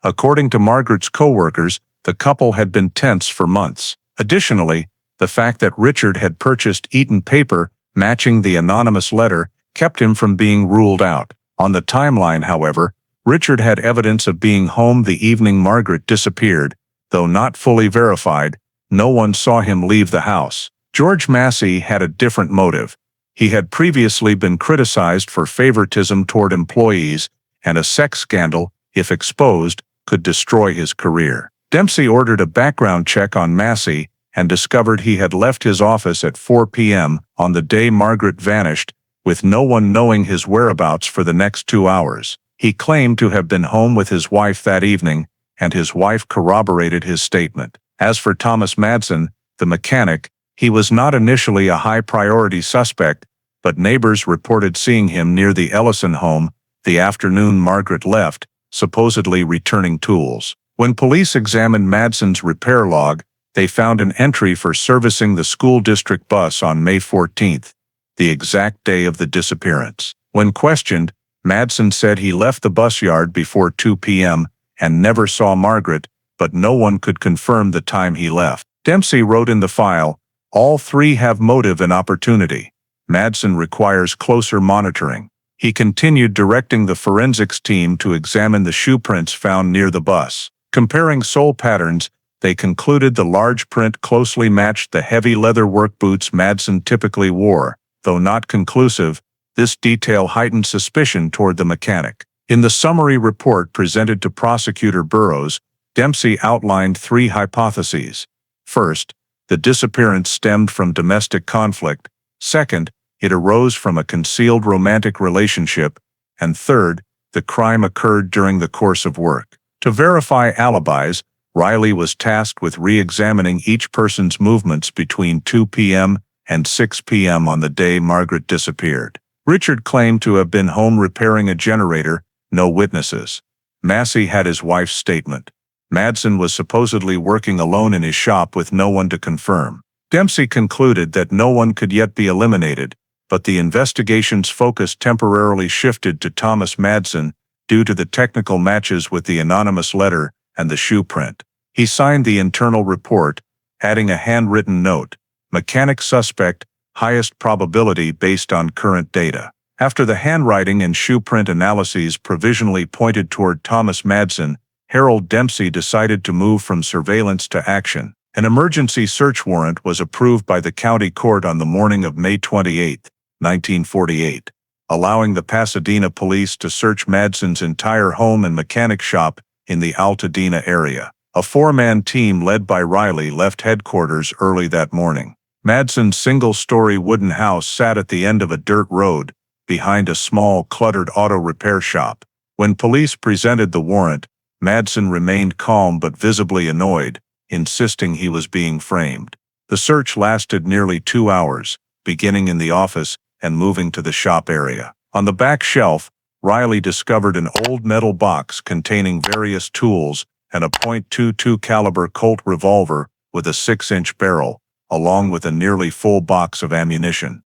According to Margaret's co-workers, the couple had been tense for months. Additionally, the fact that Richard had purchased Eton paper matching the anonymous letter kept him from being ruled out. On the timeline, however, Richard had evidence of being home the evening Margaret disappeared. Though not fully verified, no one saw him leave the house. George Massey had a different motive. He had previously been criticized for favoritism toward employees, and a sex scandal, if exposed, could destroy his career. Dempsey ordered a background check on Massey and discovered he had left his office at 4 p.m. on the day Margaret vanished, with no one knowing his whereabouts for the next 2 hours. He claimed to have been home with his wife that evening, and his wife corroborated his statement. As for Thomas Madsen, the mechanic, he was not initially a high-priority suspect, but neighbors reported seeing him near the Ellison home the afternoon Margaret left, supposedly returning tools. When police examined Madsen's repair log, they found an entry for servicing the school district bus on May 14th, the exact day of the disappearance. When questioned, Madsen said he left the bus yard before 2 p.m. and never saw Margaret, but no one could confirm the time he left. Dempsey wrote in the file, "All three have motive and opportunity. Madsen requires closer monitoring." He continued directing the forensics team to examine the shoe prints found near the bus. Comparing sole patterns, they concluded the large print closely matched the heavy leather work boots Madsen typically wore. Though not conclusive, this detail heightened suspicion toward the mechanic. In the summary report presented to Prosecutor Burroughs, Dempsey outlined 3 hypotheses. First, the disappearance stemmed from domestic conflict. Second, it arose from a concealed romantic relationship. And third, the crime occurred during the course of work. To verify alibis, Riley was tasked with re-examining each person's movements between 2 p.m. and 6 p.m. on the day Margaret disappeared. Richard claimed to have been home repairing a generator, no witnesses. Massey had his wife's statement. Madsen was supposedly working alone in his shop with no one to confirm. Dempsey concluded that no one could yet be eliminated, but the investigation's focus temporarily shifted to Thomas Madsen due to the technical matches with the anonymous letter and the shoe print. He signed the internal report, adding a handwritten note, "Mechanic suspect, highest probability based on current data." After the handwriting and shoe print analyses provisionally pointed toward Thomas Madsen, Harold Dempsey decided to move from surveillance to action. An emergency search warrant was approved by the county court on the morning of May 28, 1948, allowing the Pasadena police to search Madsen's entire home and mechanic shop in the Altadena area. A 4-man team led by Riley left headquarters early that morning. Madsen's single-story wooden house sat at the end of a dirt road, behind a small, cluttered auto repair shop. When police presented the warrant, Madsen remained calm but visibly annoyed, insisting he was being framed. The search lasted nearly 2 hours, beginning in the office and moving to the shop area. On the back shelf, Riley discovered an old metal box containing various tools and a .22 caliber Colt revolver with a 6-inch barrel, along with a nearly full box of ammunition.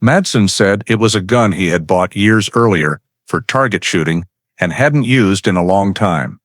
Madsen said it was a gun he had bought years earlier for target shooting and hadn't used in a long time.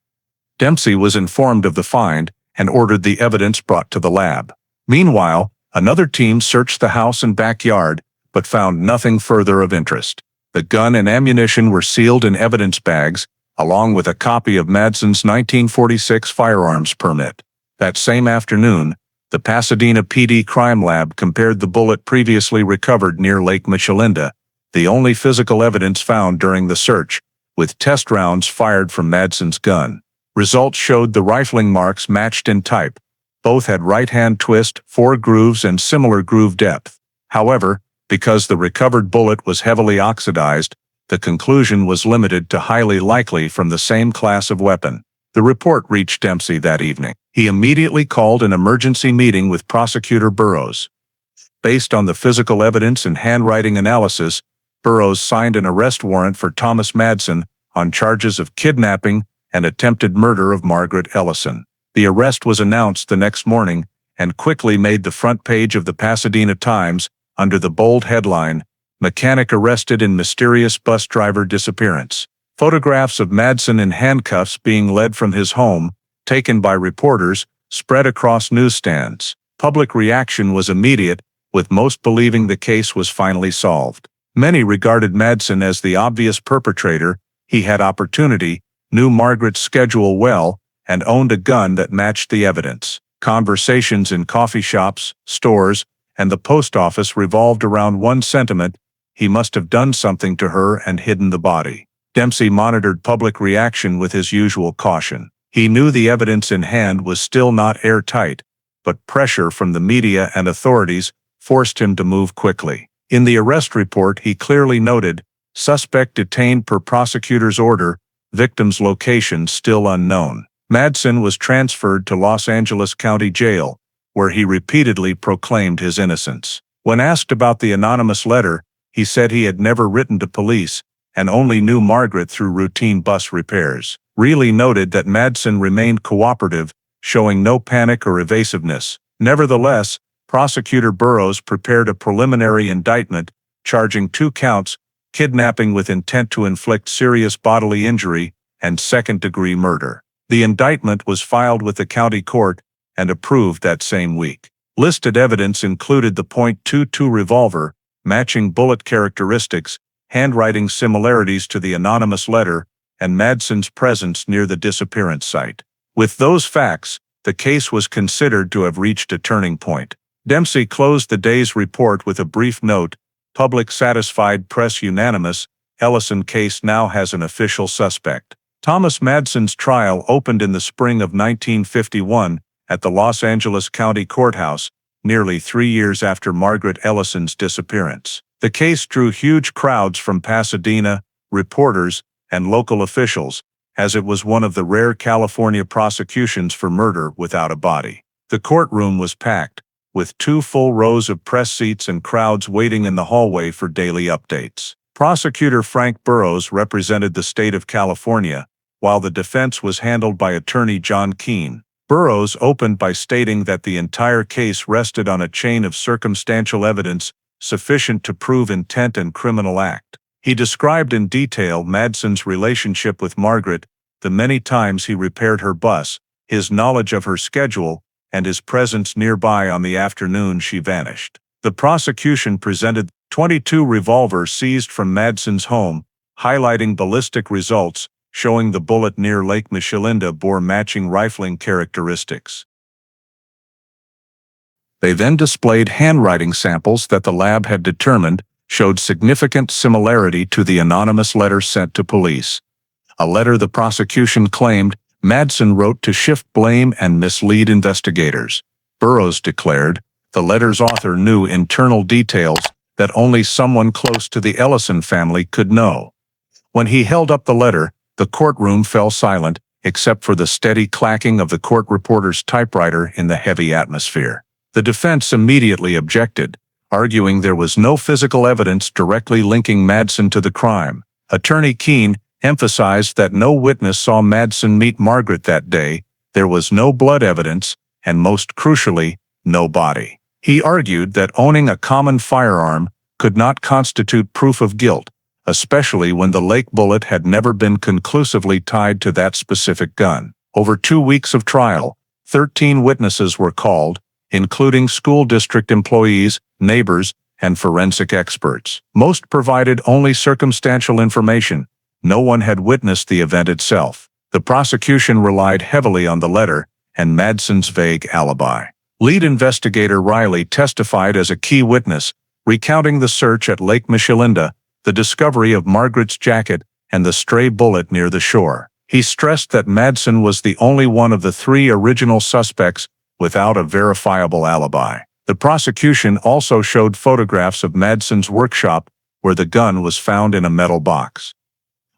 Dempsey was informed of the find and ordered the evidence brought to the lab. Meanwhile, another team searched the house and backyard, but found nothing further of interest. The gun and ammunition were sealed in evidence bags, along with a copy of Madsen's 1946 firearms permit. That same afternoon, the Pasadena PD crime lab compared the bullet previously recovered near Lake Michelinda, the only physical evidence found during the search, with test rounds fired from Madsen's gun. Results showed the rifling marks matched in type. Both had right-hand twist, 4 grooves, and similar groove depth. However, because the recovered bullet was heavily oxidized, The conclusion was limited to highly likely from the same class of weapon. The report reached Dempsey that evening. He immediately called an emergency meeting with Prosecutor Burroughs. Based on the physical evidence and handwriting analysis, Burroughs signed an arrest warrant for Thomas Madsen on charges of kidnapping and attempted murder of Margaret Ellison. The arrest was announced the next morning and quickly made the front page of the Pasadena Times under the bold headline, "Mechanic Arrested in Mysterious Bus Driver Disappearance." Photographs of Madsen in handcuffs being led from his home, taken by reporters, spread across newsstands. Public reaction was immediate, with most believing the case was finally solved. Many regarded Madsen as the obvious perpetrator. He had opportunity, knew Margaret's schedule well, and owned a gun that matched the evidence. Conversations in coffee shops, stores, and the post office revolved around one sentiment: he must have done something to her and hidden the body. Dempsey monitored public reaction with his usual caution. He knew the evidence in hand was still not airtight, but pressure from the media and authorities forced him to move quickly. In the arrest report, he clearly noted, "Suspect detained per prosecutor's order, victim's location still unknown." Madsen was transferred to Los Angeles County Jail, where he repeatedly proclaimed his innocence. When asked about the anonymous letter, he said he had never written to police and only knew Margaret through routine bus repairs. Reilly noted that Madsen remained cooperative, showing no panic or evasiveness. Nevertheless, Prosecutor Burroughs prepared a preliminary indictment, charging 2 counts, kidnapping with intent to inflict serious bodily injury and second-degree murder. The indictment was filed with the county court and approved that same week. Listed evidence included the .22 revolver, matching bullet characteristics, handwriting similarities to the anonymous letter, and Madsen's presence near the disappearance site. With those facts, the case was considered to have reached a turning point. Dempsey closed the day's report with a brief note, "Public satisfied, press unanimous, Ellison case now has an official suspect." Thomas Madsen's trial opened in the spring of 1951 at the Los Angeles County Courthouse, nearly 3 years after Margaret Ellison's disappearance. The case drew huge crowds from Pasadena, reporters, and local officials, as it was one of the rare California prosecutions for murder without a body. The courtroom was packed, with 2 full rows of press seats and crowds waiting in the hallway for daily updates. Prosecutor Frank Burroughs represented the state of California, while the defense was handled by attorney John Keene. Burroughs opened by stating that the entire case rested on a chain of circumstantial evidence sufficient to prove intent and criminal act. He described in detail Madsen's relationship with Margaret, the many times he repaired her bus, his knowledge of her schedule, and his presence nearby on the afternoon she vanished. The prosecution presented 22 revolvers seized from Madsen's home, highlighting ballistic results, showing the bullet near Lake Michelinda bore matching rifling characteristics. They then displayed handwriting samples that the lab had determined showed significant similarity to the anonymous letter sent to police. A letter the prosecution claimed Madsen wrote to shift blame and mislead investigators. Burroughs declared the letter's author knew internal details that only someone close to the Ellison family could know. When he held up the letter, the courtroom fell silent, except for the steady clacking of the court reporter's typewriter in the heavy atmosphere. The defense immediately objected, arguing there was no physical evidence directly linking Madsen to the crime. Attorney Keene emphasized that no witness saw Madsen meet Margaret that day, there was no blood evidence, and most crucially, no body. He argued that owning a common firearm could not constitute proof of guilt, especially when the Lake bullet had never been conclusively tied to that specific gun. Over 2 weeks of trial, 13 witnesses were called, including school district employees, neighbors, and forensic experts. Most provided only circumstantial information. No one had witnessed the event itself. The prosecution relied heavily on the letter and Madsen's vague alibi. Lead investigator Reilly testified as a key witness, recounting the search at Lake Michelinda, the discovery of Margaret's jacket, and the stray bullet near the shore. He stressed that Madsen was the only one of the 3 original suspects without a verifiable alibi. The prosecution also showed photographs of Madsen's workshop, where the gun was found in a metal box.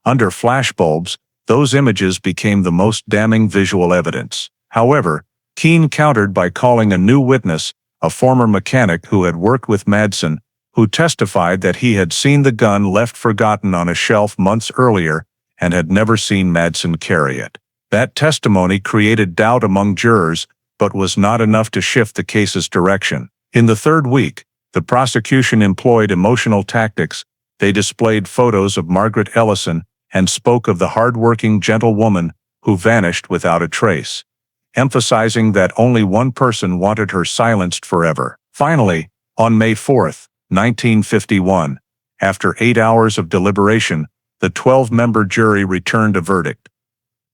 Under flashbulbs, those images became the most damning visual evidence. However, Keene countered by calling a new witness, a former mechanic who had worked with Madsen, who testified that he had seen the gun left forgotten on a shelf months earlier and had never seen Madsen carry it. That testimony created doubt among jurors, but was not enough to shift the case's direction. In the third week, the prosecution employed emotional tactics. They displayed photos of Margaret Ellison and spoke of the hard-working gentlewoman who vanished without a trace, emphasizing that only one person wanted her silenced forever. Finally, on May 4, 1951, after 8 hours of deliberation, the 12-member jury returned a verdict.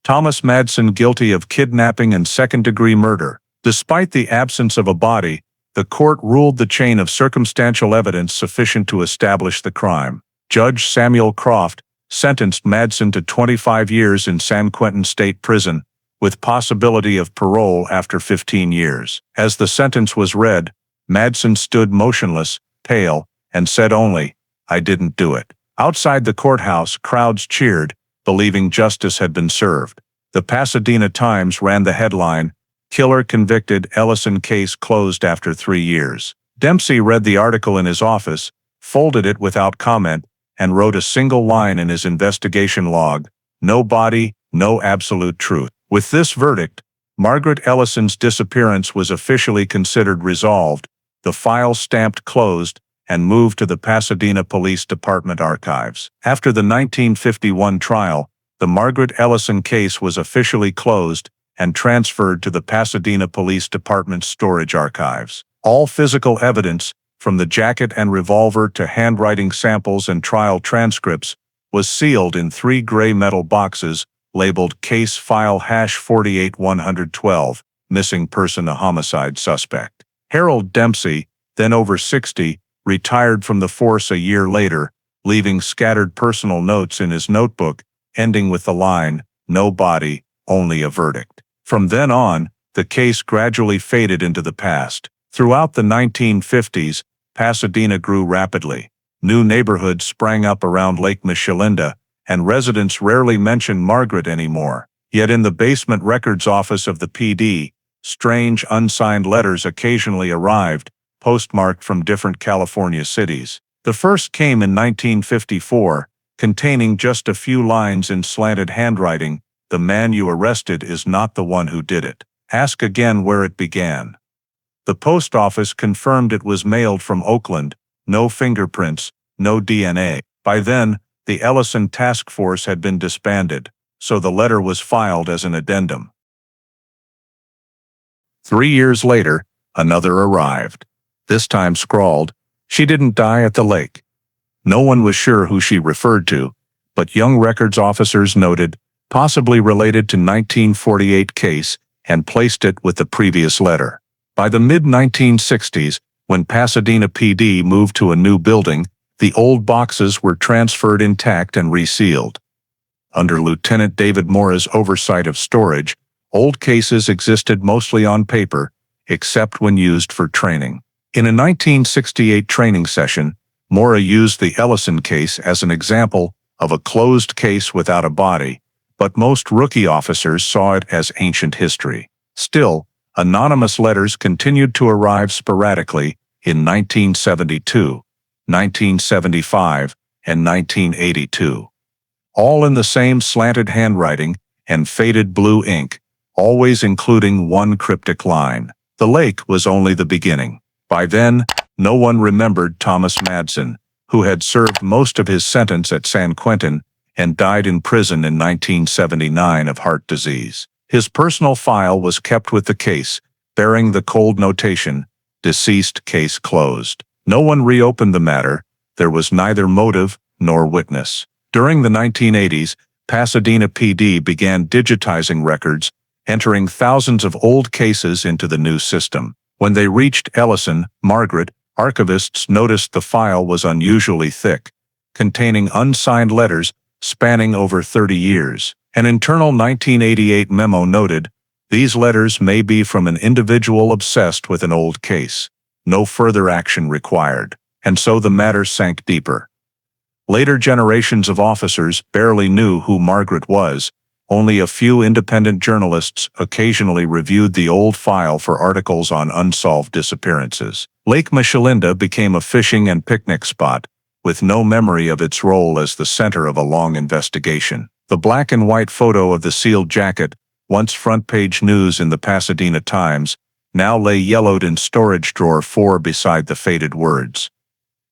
Thomas Madsen guilty of kidnapping and second-degree murder. Despite the absence of a body, the court ruled the chain of circumstantial evidence sufficient to establish the crime. Judge Samuel Croft sentenced Madsen to 25 years in San Quentin State Prison, with possibility of parole after 15 years. As the sentence was read, Madsen stood motionless, pale, and said only, "I didn't do it." Outside the courthouse, crowds cheered, believing justice had been served. The Pasadena Times ran the headline, "Killer Convicted, Ellison Case Closed After 3 Years." Dempsey read the article in his office, folded it without comment, and wrote a single line in his investigation log, "No body, no absolute truth." With this verdict, Margaret Ellison's disappearance was officially considered resolved, the file stamped closed, and moved to the Pasadena Police Department archives. After the 1951 trial, the Margaret Ellison case was officially closed and transferred to the Pasadena Police Department's storage archives. All physical evidence, from the jacket and revolver to handwriting samples and trial transcripts, was sealed in 3 gray metal boxes labeled Case File #48112, Missing Person, a Homicide Suspect. Harold Dempsey, then over 60, retired from the force a year later, leaving scattered personal notes in his notebook, ending with the line, "No body, only a verdict." From then on, the case gradually faded into the past. Throughout the 1950s, Pasadena grew rapidly. New neighborhoods sprang up around Lake Michelinda, and residents rarely mentioned Margaret anymore. Yet in the basement records office of the PD, strange unsigned letters occasionally arrived, postmarked from different California cities. The first came in 1954, containing just a few lines in slanted handwriting, "The man you arrested is not the one who did it. Ask again where it began." The post office confirmed it was mailed from Oakland, no fingerprints, no DNA. By then, the Ellison task force had been disbanded, so the letter was filed as an addendum. 3 years later, another arrived. This time scrawled, "She didn't die at the lake." No one was sure who she referred to, but young records officers noted, possibly related to 1948 case, and placed it with the previous letter. By the mid-1960s, when Pasadena PD moved to a new building, the old boxes were transferred intact and resealed. Under Lieutenant David Mora's oversight of storage, old cases existed mostly on paper, except when used for training. In a 1968 training session, Mora used the Ellison case as an example of a closed case without a body, but most rookie officers saw it as ancient history. Still, anonymous letters continued to arrive sporadically in 1972, 1975, and 1982. All in the same slanted handwriting and faded blue ink, always including one cryptic line. The lake was only the beginning. By then, no one remembered Thomas Madsen, who had served most of his sentence at San Quentin and died in prison in 1979 of heart disease. His personal file was kept with the case, bearing the cold notation, "Deceased, case closed." No one reopened the matter. There was neither motive nor witness. During the 1980s, Pasadena PD began digitizing records, entering thousands of old cases into the new system. When they reached Ellison, Margaret, archivists noticed the file was unusually thick, containing unsigned letters spanning over 30 years. An internal 1988 memo noted, "These letters may be from an individual obsessed with an old case. No further action required." And so the matter sank deeper. Later generations of officers barely knew who Margaret was. Only a few independent journalists occasionally reviewed the old file for articles on unsolved disappearances. Lake Michelinda became a fishing and picnic spot, with no memory of its role as the center of a long investigation. The black and white photo of the sealed jacket, once front-page news in the Pasadena Times, now lay yellowed in storage drawer 4 beside the faded words,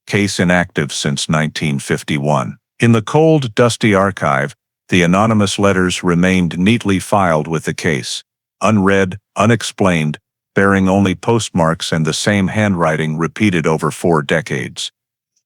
"Case inactive since 1951." In the cold, dusty archive, the anonymous letters remained neatly filed with the case, unread, unexplained, bearing only postmarks and the same handwriting repeated over 4 decades.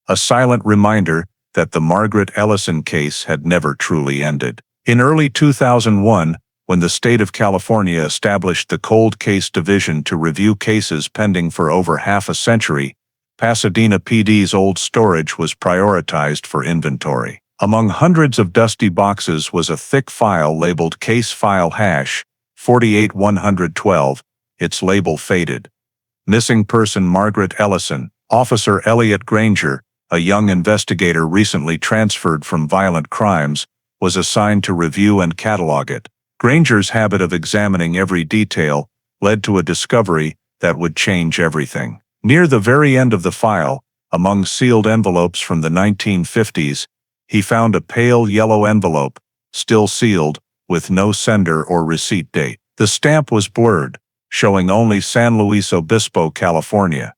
A silent reminder that the Margaret Ellison case had never truly ended. In early 2001, when the state of California established the Cold Case Division to review cases pending for over half a century, Pasadena PD's old storage was prioritized for inventory. Among hundreds of dusty boxes was a thick file labeled Case File Hash 48112, its label faded. Missing person Margaret Ellison. Officer Eliot Granger, a young investigator recently transferred from violent crimes, was assigned to review and catalog it. Granger's habit of examining every detail led to a discovery that would change everything. Near the very end of the file, among sealed envelopes from the 1950s, he found a pale yellow envelope, still sealed, with no sender or receipt date. The stamp was blurred, showing only San Luis Obispo, California.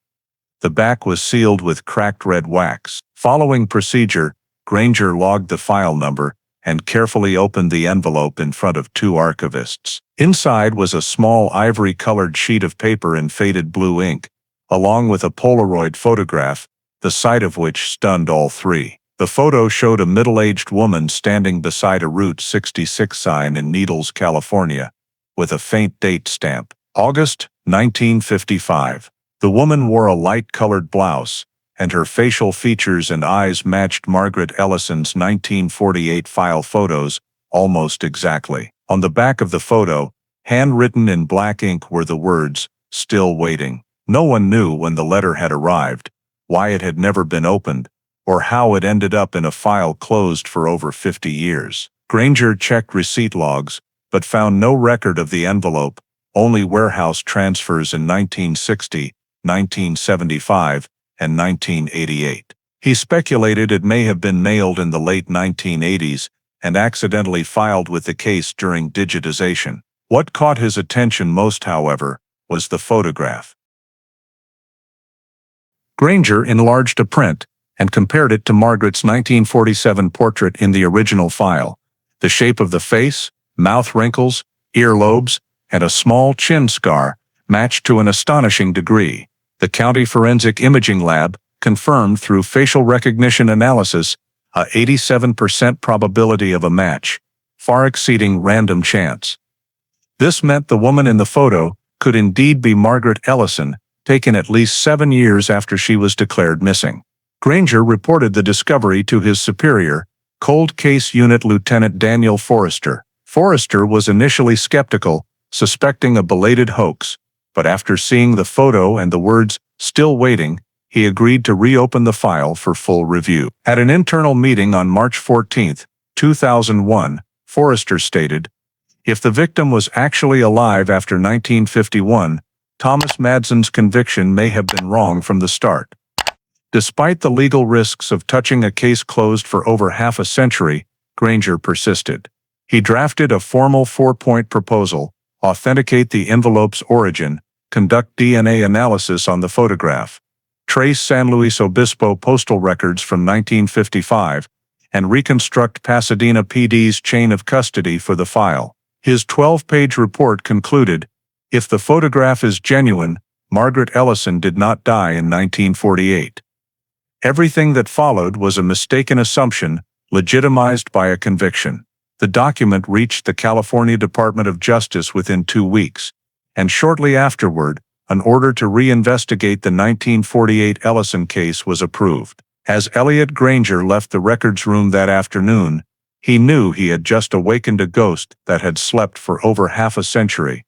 The back was sealed with cracked red wax. Following procedure, Granger logged the file number and carefully opened the envelope in front of 2 archivists. Inside was a small ivory-colored sheet of paper in faded blue ink, along with a Polaroid photograph, the sight of which stunned all 3. The photo showed a middle-aged woman standing beside a Route 66 sign in Needles, California, with a faint date stamp, August 1955. The woman wore a light-colored blouse, and her facial features and eyes matched Margaret Ellison's 1948 file photos almost exactly. On the back of the photo, handwritten in black ink, were the words, "Still waiting." No one knew when the letter had arrived, why it had never been opened, or how it ended up in a file closed for over 50 years. Granger checked receipt logs, but found no record of the envelope, only warehouse transfers in 1960, 1975, and 1988. He speculated it may have been mailed in the late 1980s and accidentally filed with the case during digitization. What caught his attention most, however, was the photograph. Granger enlarged a print and compared it to Margaret's 1947 portrait in the original file. The shape of the face, mouth wrinkles, earlobes, and a small chin scar matched to an astonishing degree. The County Forensic Imaging Lab confirmed through facial recognition analysis a 87% probability of a match, far exceeding random chance. This meant the woman in the photo could indeed be Margaret Ellison, taken at least 7 years after she was declared missing. Granger reported the discovery to his superior, Cold Case Unit Lieutenant Daniel Forrester. Forrester was initially skeptical, suspecting a belated hoax, but after seeing the photo and the words, "Still waiting," he agreed to reopen the file for full review. At an internal meeting on March 14, 2001, Forrester stated, "If the victim was actually alive after 1951, Thomas Madsen's conviction may have been wrong from the start." Despite the legal risks of touching a case closed for over half a century, Granger persisted. He drafted a formal 4-point proposal: authenticate the envelope's origin, conduct DNA analysis on the photograph, trace San Luis Obispo postal records from 1955, and reconstruct Pasadena PD's chain of custody for the file. His 12-page report concluded, if the photograph is genuine, Margaret Ellison did not die in 1948. Everything that followed was a mistaken assumption, legitimized by a conviction. The document reached the California Department of Justice within 2 weeks, and shortly afterward, an order to reinvestigate the 1948 Ellison case was approved. As Eliot Granger left the records room that afternoon, he knew he had just awakened a ghost that had slept for over half a century.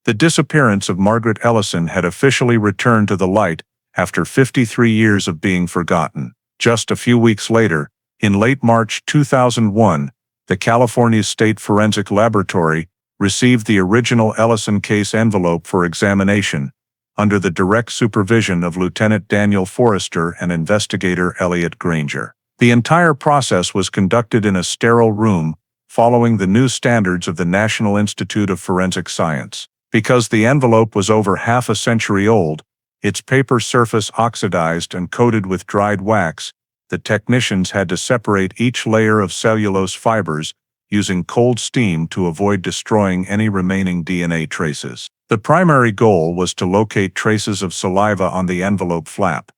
The disappearance of Margaret Ellison had officially returned to the light after 53 years of being forgotten. Just a few weeks later, In late March 2001, the California State Forensic Laboratory received the original Ellison case envelope for examination, under the direct supervision of Lieutenant Daniel Forrester and investigator Eliot Granger. The entire process was conducted in a sterile room, following the new standards of the National Institute of Forensic Science. Because the envelope was over half a century old, its paper surface oxidized and coated with dried wax, the technicians had to separate each layer of cellulose fibers using cold steam to avoid destroying any remaining DNA traces. The primary goal was to locate traces of saliva on the envelope flap,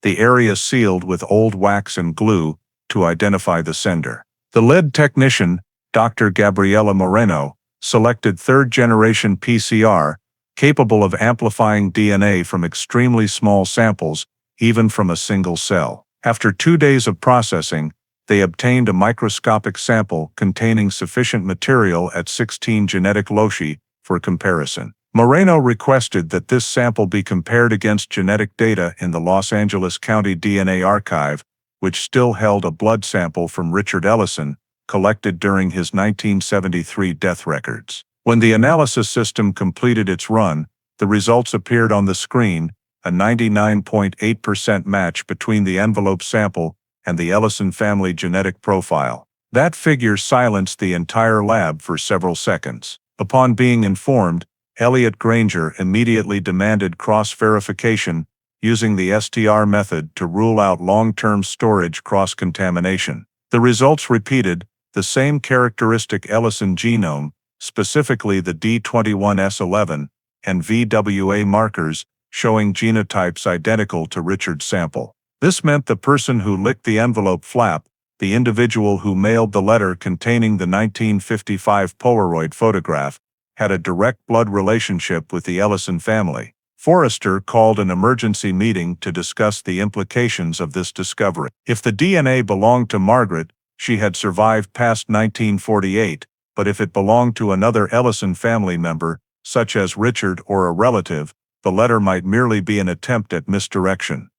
the area sealed with old wax and glue, to identify the sender. The lead technician, Dr. Gabriela Moreno, selected third-generation PCR, capable of amplifying DNA from extremely small samples, even from a single cell. After 2 days of processing, they obtained a microscopic sample containing sufficient material at 16 genetic loci for comparison. Moreno requested that this sample be compared against genetic data in the Los Angeles County DNA Archive, which still held a blood sample from Richard Ellison, collected during his 1973 death records. When the analysis system completed its run, the results appeared on the screen, a 99.8% match between the envelope sample and the Ellison family genetic profile. That figure silenced the entire lab for several seconds. Upon being informed, Eliot Granger immediately demanded cross-verification using the STR method to rule out long-term storage cross-contamination. The results repeated the same characteristic Ellison genome, specifically the D21S11 and VWA markers, showing genotypes identical to Richard's sample. This meant the person who licked the envelope flap, the individual who mailed the letter containing the 1955 Polaroid photograph, had a direct blood relationship with the Ellison family. Forrester called an emergency meeting to discuss the implications of this discovery. If the DNA belonged to Margaret, she had survived past 1948, but if it belonged to another Ellison family member, such as Richard or a relative, the letter might merely be an attempt at misdirection.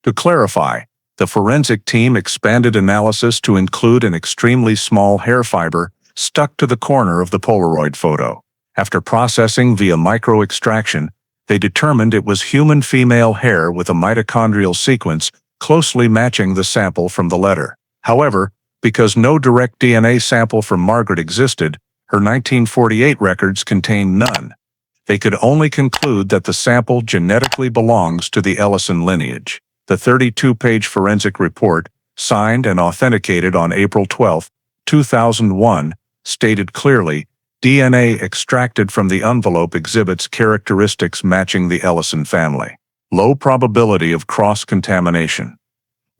To clarify, the forensic team expanded analysis to include an extremely small hair fiber stuck to the corner of the Polaroid photo. After processing via microextraction, they determined it was human female hair with a mitochondrial sequence closely matching the sample from the letter. However, because no direct DNA sample from Margaret existed, her 1948 records contained none. They could only conclude that the sample genetically belongs to the Ellison lineage. The 32-page forensic report, signed and authenticated on April 12, 2001, stated clearly, DNA extracted from the envelope exhibits characteristics matching the Ellison family. Low probability of cross-contamination.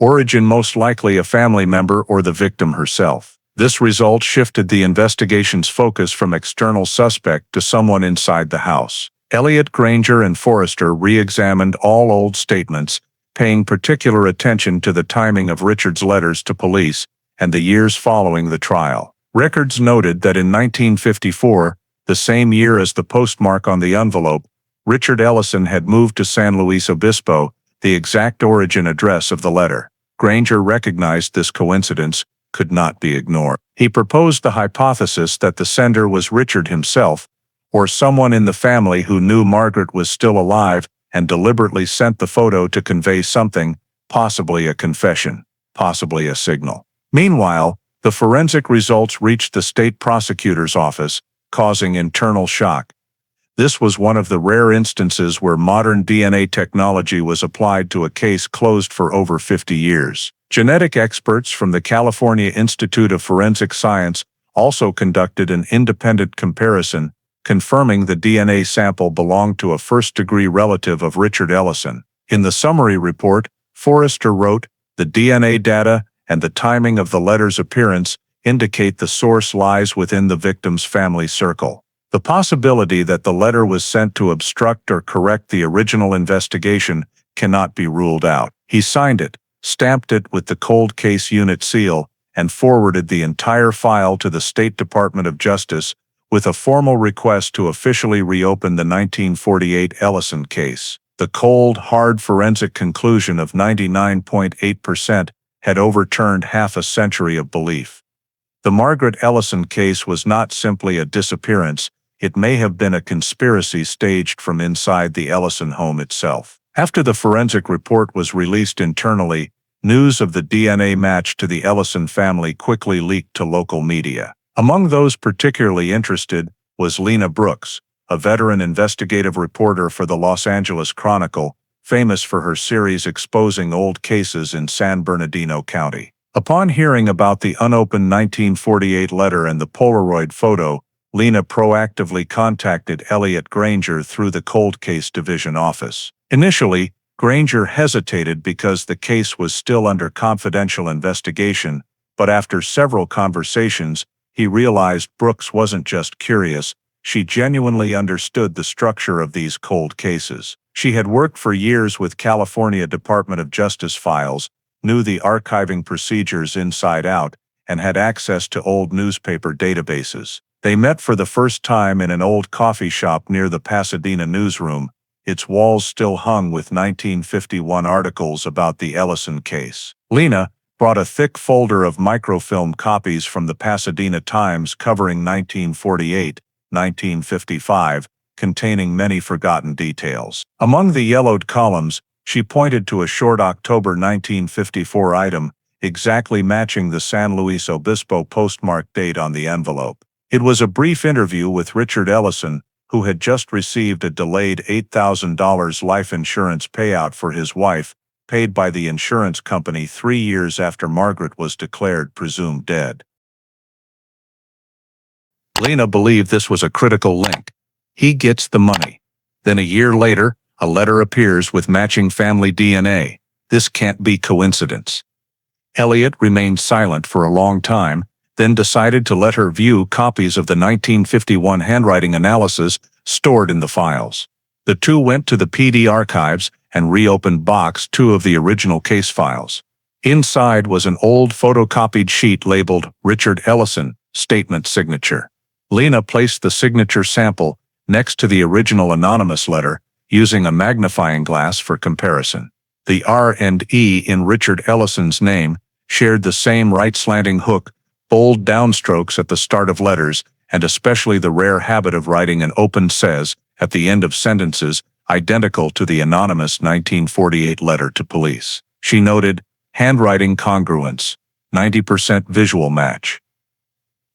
Origin most likely a family member or the victim herself. This result shifted the investigation's focus from external suspect to someone inside the house. Eliot, Granger, and Forrester re-examined all old statements, paying particular attention to the timing of Richard's letters to police and the years following the trial. Records noted that in 1954, the same year as the postmark on the envelope, Richard Ellison had moved to San Luis Obispo, the exact origin address of the letter. Granger recognized this coincidence could not be ignored. He proposed the hypothesis that the sender was Richard himself, or someone in the family who knew Margaret was still alive and deliberately sent the photo to convey something, possibly a confession, possibly a signal. Meanwhile, the forensic results reached the state prosecutor's office, causing internal shock. This was one of the rare instances where modern DNA technology was applied to a case closed for over 50 years. Genetic experts from the California Institute of Forensic Science also conducted an independent comparison, confirming the DNA sample belonged to a first-degree relative of Richard Ellison. In the summary report, Forrester wrote, "The DNA data and the timing of the letter's appearance indicate the source lies within the victim's family circle. The possibility that the letter was sent to obstruct or correct the original investigation cannot be ruled out." He signed it, stamped it with the cold case unit seal, and forwarded the entire file to the State Department of Justice with a formal request to officially reopen the 1948 Ellison case. The cold, hard forensic conclusion of 99.8% had overturned half a century of belief. The Margaret Ellison case was not simply a disappearance, it may have been a conspiracy staged from inside the Ellison home itself. After the forensic report was released internally, news of the DNA match to the Ellison family quickly leaked to local media. Among those particularly interested was Lena Brooks, a veteran investigative reporter for the Los Angeles Chronicle, famous for her series exposing old cases in San Bernardino County. Upon hearing about the unopened 1948 letter and the Polaroid photo, Lena proactively contacted Eliot Granger through the Cold Case Division office. Initially, Granger hesitated because the case was still under confidential investigation, but after several conversations, he realized Brooks wasn't just curious, she genuinely understood the structure of these cold cases. She had worked for years with California Department of Justice files, knew the archiving procedures inside out, and had access to old newspaper databases. They met for the first time in an old coffee shop near the Pasadena newsroom, its walls still hung with 1951 articles about the Ellison case. Lena brought a thick folder of microfilm copies from the Pasadena Times covering 1948, 1955, containing many forgotten details. Among the yellowed columns, she pointed to a short October 1954 item, exactly matching the San Luis Obispo postmark date on the envelope. It was a brief interview with Richard Ellison, who had just received a delayed $8,000 life insurance payout for his wife, paid by the insurance company 3 years after Margaret was declared presumed dead. Lena believed this was a critical link. He gets the money. Then a year later, a letter appears with matching family DNA. This can't be coincidence. Eliot remained silent for a long time, then decided to let her view copies of the 1951 handwriting analysis stored in the files. The two went to the PD archives and reopened Box 2 of the original case files. Inside was an old photocopied sheet labeled Richard Ellison, statement signature. Lena placed the signature sample next to the original anonymous letter, using a magnifying glass for comparison. The R and E in Richard Ellison's name shared the same right slanting hook, bold downstrokes at the start of letters, and especially the rare habit of writing an open says at the end of sentences, identical to the anonymous 1948 letter to police. She noted, handwriting congruence, 90% visual match.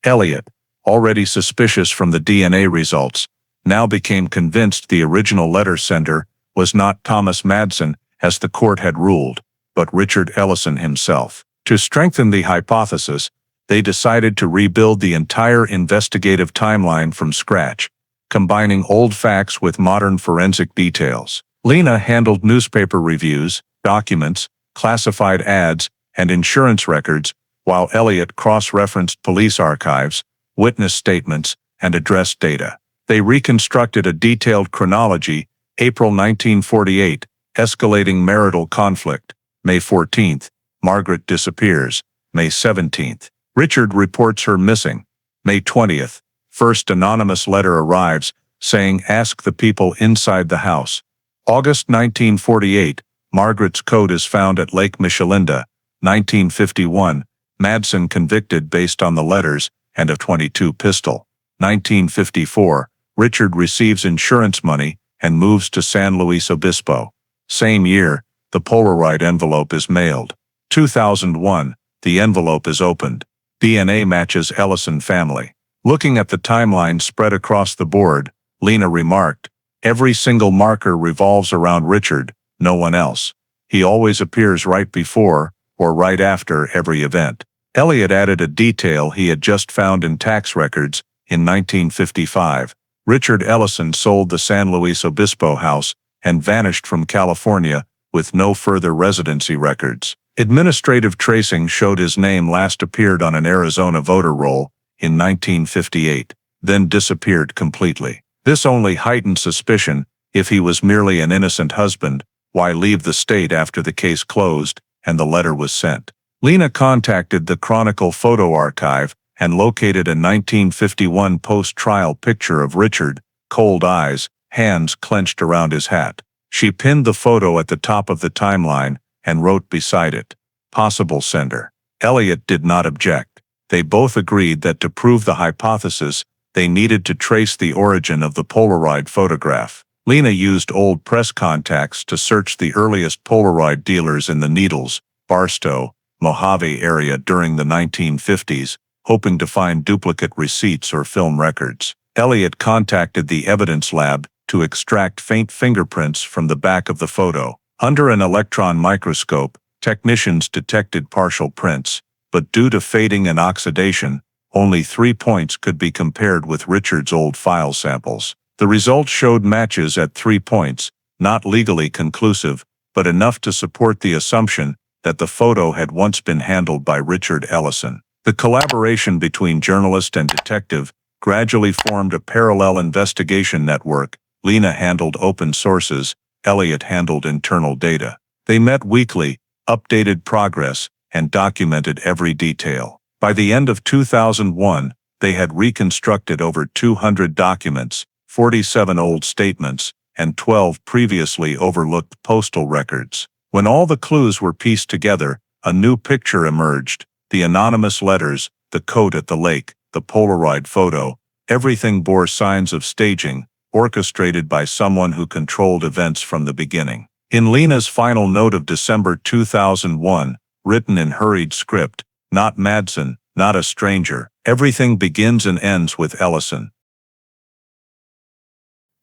Eliot, already suspicious from the DNA results, now became convinced the original letter sender was not Thomas Madsen, as the court had ruled, but Richard Ellison himself. To strengthen the hypothesis, they decided to rebuild the entire investigative timeline from scratch, combining old facts with modern forensic details. Lena handled newspaper reviews, documents, classified ads, and insurance records, while Eliot cross-referenced police archives, witness statements, and address data. They reconstructed a detailed chronology: April 1948, escalating marital conflict; May 14th, Margaret disappears; May 17th, Richard reports her missing; May 20th, first anonymous letter arrives, saying ask the people inside the house; August 1948, Margaret's coat is found at Lake Michelinda; 1951, Madsen convicted based on the letters and a .22 pistol; 1954, Richard receives insurance money and moves to San Luis Obispo. Same year, the Polaroid envelope is mailed. 2001, the envelope is opened. DNA matches Ellison family. Looking at the timeline spread across the board, Lena remarked, every single marker revolves around Richard, no one else. He always appears right before or right after every event. Eliot added a detail he had just found in tax records. In 1955, Richard Ellison sold the San Luis Obispo house and vanished from California with no further residency records. Administrative tracing showed his name last appeared on an Arizona voter roll in 1958, then disappeared completely. This only heightened suspicion. If he was merely an innocent husband, why leave the state after the case closed and the letter was sent? Lena contacted the Chronicle Photo Archive and located a 1951 post-trial picture of Richard, cold eyes, hands clenched around his hat. She pinned the photo at the top of the timeline and wrote beside it, "Possible sender." Eliot did not object. They both agreed that to prove the hypothesis, they needed to trace the origin of the Polaroid photograph. Lena used old press contacts to search the earliest Polaroid dealers in the Needles, Barstow, Mojave area during the 1950s, hoping to find duplicate receipts or film records. Eliot contacted the evidence lab to extract faint fingerprints from the back of the photo. Under an electron microscope, technicians detected partial prints, but due to fading and oxidation, only 3 points could be compared with Richard's old file samples. The results showed matches at 3 points, not legally conclusive, but enough to support the assumption that the photo had once been handled by Richard Ellison. The collaboration between journalist and detective gradually formed a parallel investigation network. Lena handled open sources, Eliot handled internal data. They met weekly, updated progress, and documented every detail. By the end of 2001, they had reconstructed over 200 documents, 47 old statements, and 12 previously overlooked postal records. When all the clues were pieced together, a new picture emerged: the anonymous letters, the coat at the lake, the Polaroid photo. Everything bore signs of staging, orchestrated by someone who controlled events from the beginning. In Lena's final note of December 2001, written in hurried script, "Not Madsen, not a stranger. Everything begins and ends with Ellison."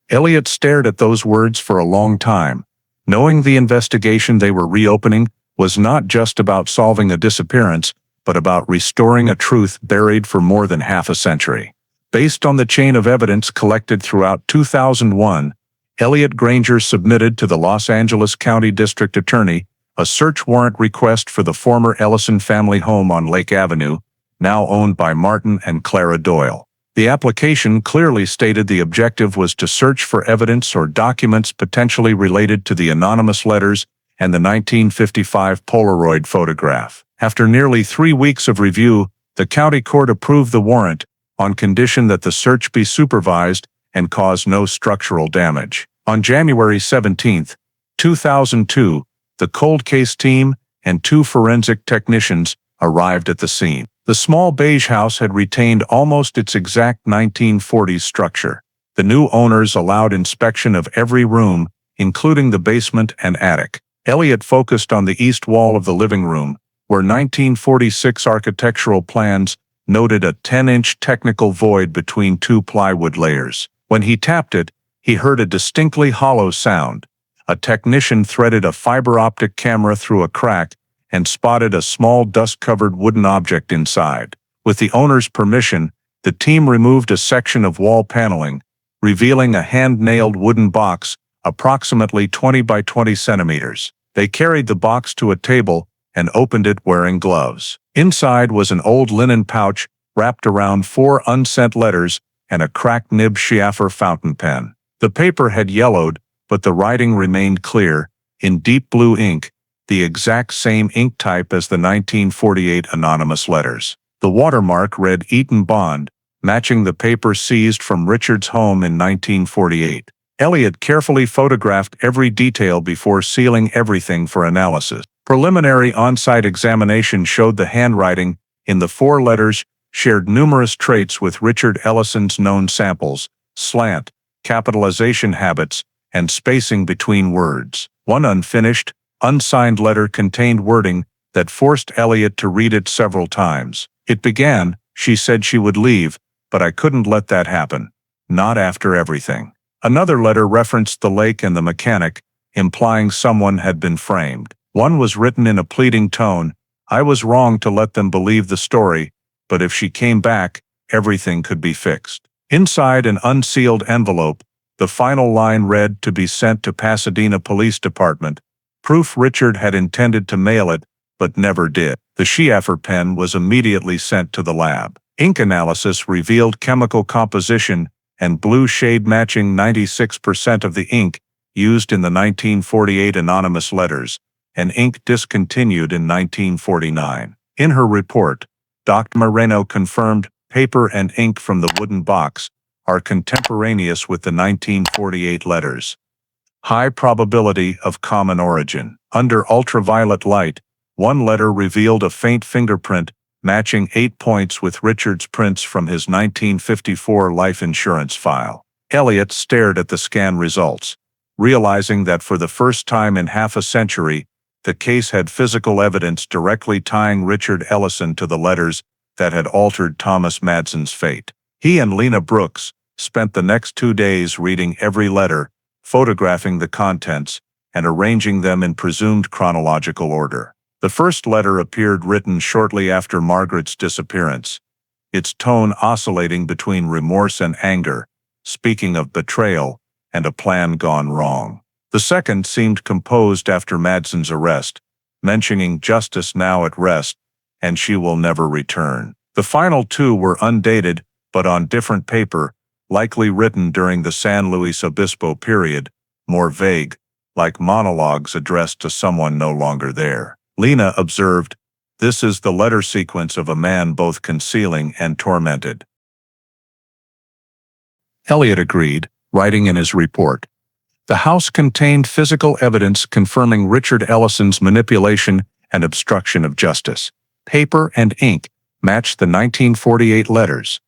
Eliot stared at those words for a long time, knowing the investigation they were reopening was not just about solving a disappearance, but about restoring a truth buried for more than half a century. Based on the chain of evidence collected throughout 2001, Eliot Granger submitted to the Los Angeles County District Attorney a search warrant request for the former Ellison family home on Lake Avenue, now owned by Martin and Clara Doyle. The application clearly stated the objective was to search for evidence or documents potentially related to the anonymous letters and the 1955 Polaroid photograph. After nearly 3 weeks of review, the county court approved the warrant, on condition that the search be supervised and cause no structural damage. On January 17, 2002, the cold case team and 2 forensic technicians arrived at the scene. The small beige house had retained almost its exact 1940s structure. The new owners allowed inspection of every room, including the basement and attic. Eliot focused on the east wall of the living room, where 1946 architectural plans noted a 10-inch technical void between 2 plywood layers. When he tapped it, he heard a distinctly hollow sound. A technician threaded a fiber optic camera through a crack and spotted a small dust-covered wooden object inside. With the owner's permission, the team removed a section of wall paneling, revealing a hand-nailed wooden box approximately 20 by 20 centimeters. They carried the box to a table and opened it wearing gloves. Inside was an old linen pouch wrapped around 4 unsent letters and a cracked nib Schiaffer fountain pen. The paper had yellowed, but the writing remained clear, in deep blue ink, the exact same ink type as the 1948 anonymous letters. The watermark read Eaton Bond, matching the paper seized from Richard's home in 1948. Eliot carefully photographed every detail before sealing everything for analysis. Preliminary on-site examination showed the handwriting in the 4 letters shared numerous traits with Richard Ellison's known samples: slant, capitalization habits, and spacing between words. One unfinished, unsigned letter contained wording that forced Eliot to read it several times. It began, "She said she would leave, but I couldn't let that happen. Not after everything." Another letter referenced the lake and the mechanic, implying someone had been framed. One was written in a pleading tone: "I was wrong to let them believe the story, but if she came back, everything could be fixed." Inside an unsealed envelope, the final line read, "To be sent to Pasadena Police Department," proof Richard had intended to mail it, but never did. The Schiaffer pen was immediately sent to the lab. Ink analysis revealed chemical composition and blue shade matching 96% of the ink used in the 1948 anonymous letters, and ink discontinued in 1949. In her report, Dr. Moreno confirmed paper and ink from the wooden box are contemporaneous with the 1948 letters. High probability of common origin. Under ultraviolet light, one letter revealed a faint fingerprint matching 8 points with Richard's prints from his 1954 life insurance file. Eliot stared at the scan results, realizing that for the first time in half a century, the case had physical evidence directly tying Richard Ellison to the letters that had altered Thomas Madsen's fate. He and Lena Brooks spent the next 2 days reading every letter, photographing the contents, and arranging them in presumed chronological order. The first letter appeared written shortly after Margaret's disappearance, its tone oscillating between remorse and anger, speaking of betrayal and a plan gone wrong. The second seemed composed after Madsen's arrest, mentioning justice now at rest, and she will never return. The final 2 were undated, but on different paper, likely written during the San Luis Obispo period, more vague, like monologues addressed to someone no longer there. Lena observed, "This is the letter sequence of a man both concealing and tormented." Eliot agreed, writing in his report, "The house contained physical evidence confirming Richard Ellison's manipulation and obstruction of justice. Paper and ink matched the 1948 letters.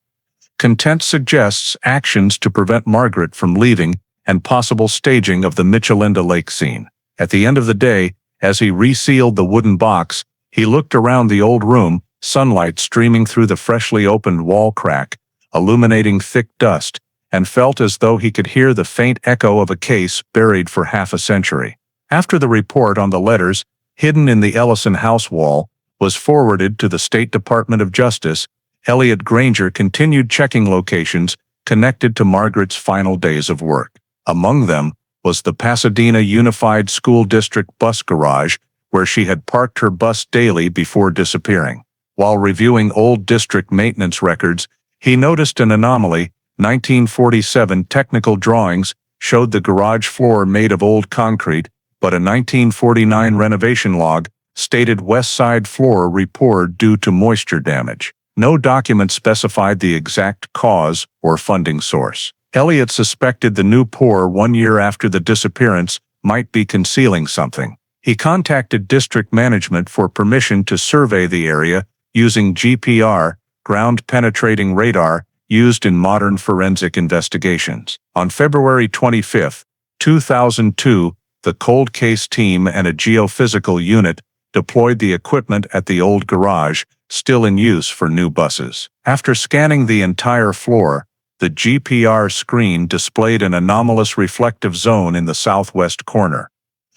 Content suggests actions to prevent Margaret from leaving and possible staging of the Michelinda Lake scene." At the end of the day, as he resealed the wooden box, he looked around the old room, sunlight streaming through the freshly opened wall crack, illuminating thick dust, and felt as though he could hear the faint echo of a case buried for half a century. After the report on the letters, hidden in the Ellison house wall, was forwarded to the State Department of Justice, Eliot Granger continued checking locations connected to Margaret's final days of work. Among them was the Pasadena Unified School District bus garage, where she had parked her bus daily before disappearing. While reviewing old district maintenance records, he noticed an anomaly. 1947 technical drawings showed the garage floor made of old concrete, but a 1949 renovation log stated west side floor repoured due to moisture damage. No document specified the exact cause or funding source. Eliot suspected the new pour 1 year after the disappearance might be concealing something. He contacted district management for permission to survey the area using GPR, ground-penetrating radar, used in modern forensic investigations. On February 25, 2002, the cold case team and a geophysical unit deployed the equipment at the old garage, still in use for new buses. After scanning the entire floor, the GPR screen displayed an anomalous reflective zone in the southwest corner,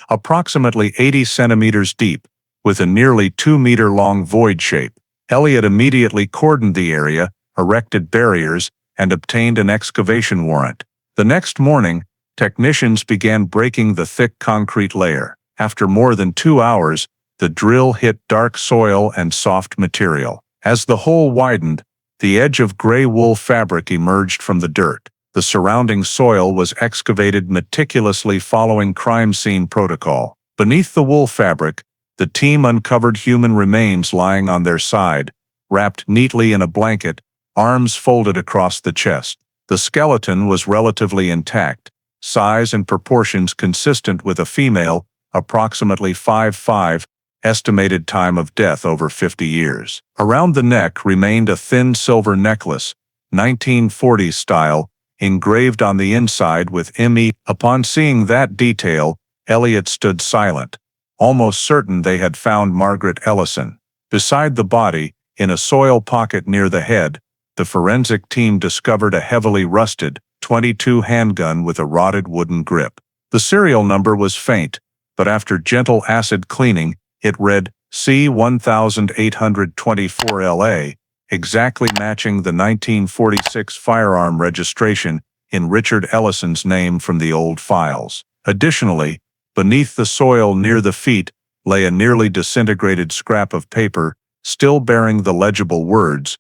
approximately 80 centimeters deep, with a nearly 2-meter-long void shape. Eliot immediately cordoned the area, erected barriers, and obtained an excavation warrant. The next morning, technicians began breaking the thick concrete layer. After more than 2 hours, the drill hit dark soil and soft material. As the hole widened, the edge of gray wool fabric emerged from the dirt. The surrounding soil was excavated meticulously following crime scene protocol. Beneath the wool fabric, the team uncovered human remains lying on their side, wrapped neatly in a blanket, arms folded across the chest. The skeleton was relatively intact, size and proportions consistent with a female, approximately 5'5", estimated time of death over 50 years. Around the neck remained a thin silver necklace, 1940s style, engraved on the inside with ME. Upon seeing that detail, Eliot stood silent, almost certain they had found Margaret Ellison. Beside the body, in a soil pocket near the head, the forensic team discovered a heavily rusted .22 handgun with a rotted wooden grip. The serial number was faint, but after gentle acid cleaning, it read C1824LA, exactly matching the 1946 firearm registration in Richard Ellison's name from the old files. Additionally, beneath the soil near the feet lay a nearly disintegrated scrap of paper, still bearing the legible words,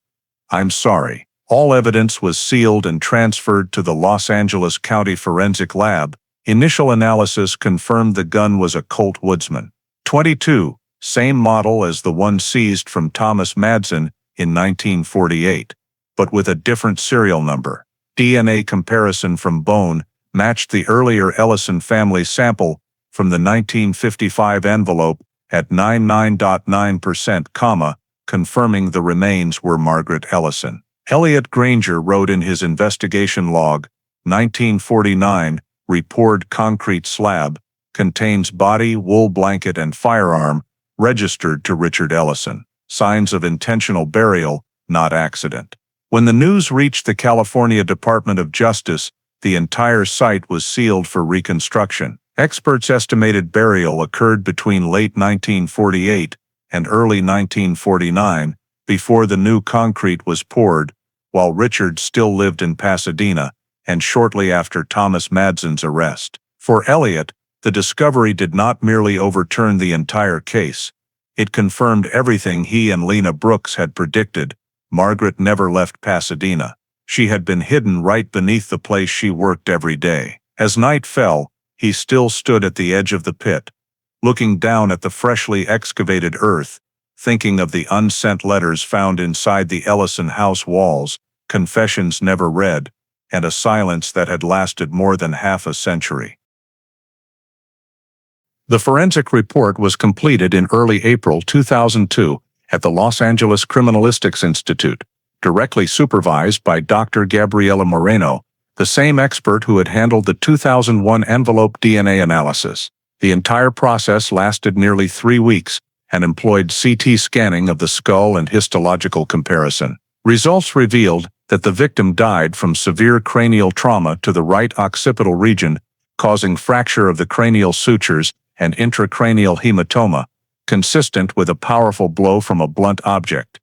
"I'm sorry." All evidence was sealed and transferred to the Los Angeles County Forensic Lab. Initial analysis confirmed the gun was a Colt Woodsman .22, same model as the one seized from Thomas Madsen in 1948, but with a different serial number. DNA comparison from bone matched the earlier Ellison family sample from the 1955 envelope at 99.9%, confirming the remains were Margaret Ellison. Eliot Granger wrote in his investigation log, 1949, report concrete slab, contains body, wool blanket and firearm, registered to Richard Ellison. Signs of intentional burial, not accident. When the news reached the California Department of Justice, the entire site was sealed for reconstruction. Experts estimated burial occurred between late 1948 and early 1949, before the new concrete was poured, while Richard still lived in Pasadena, and shortly after Thomas Madsen's arrest. For Eliot, the discovery did not merely overturn the entire case. It confirmed everything he and Lena Brooks had predicted. Margaret never left Pasadena. She had been hidden right beneath the place she worked every day. As night fell, he still stood at the edge of the pit, looking down at the freshly excavated earth, thinking of the unsent letters found inside the Ellison house walls, confessions never read, and a silence that had lasted more than half a century. The forensic report was completed in early April 2002 at the Los Angeles Criminalistics Institute, directly supervised by Dr. Gabriela Moreno, the same expert who had handled the 2001 envelope DNA analysis. The entire process lasted nearly 3 weeks and employed CT scanning of the skull and histological comparison. Results revealed that the victim died from severe cranial trauma to the right occipital region, causing fracture of the cranial sutures and intracranial hematoma, consistent with a powerful blow from a blunt object.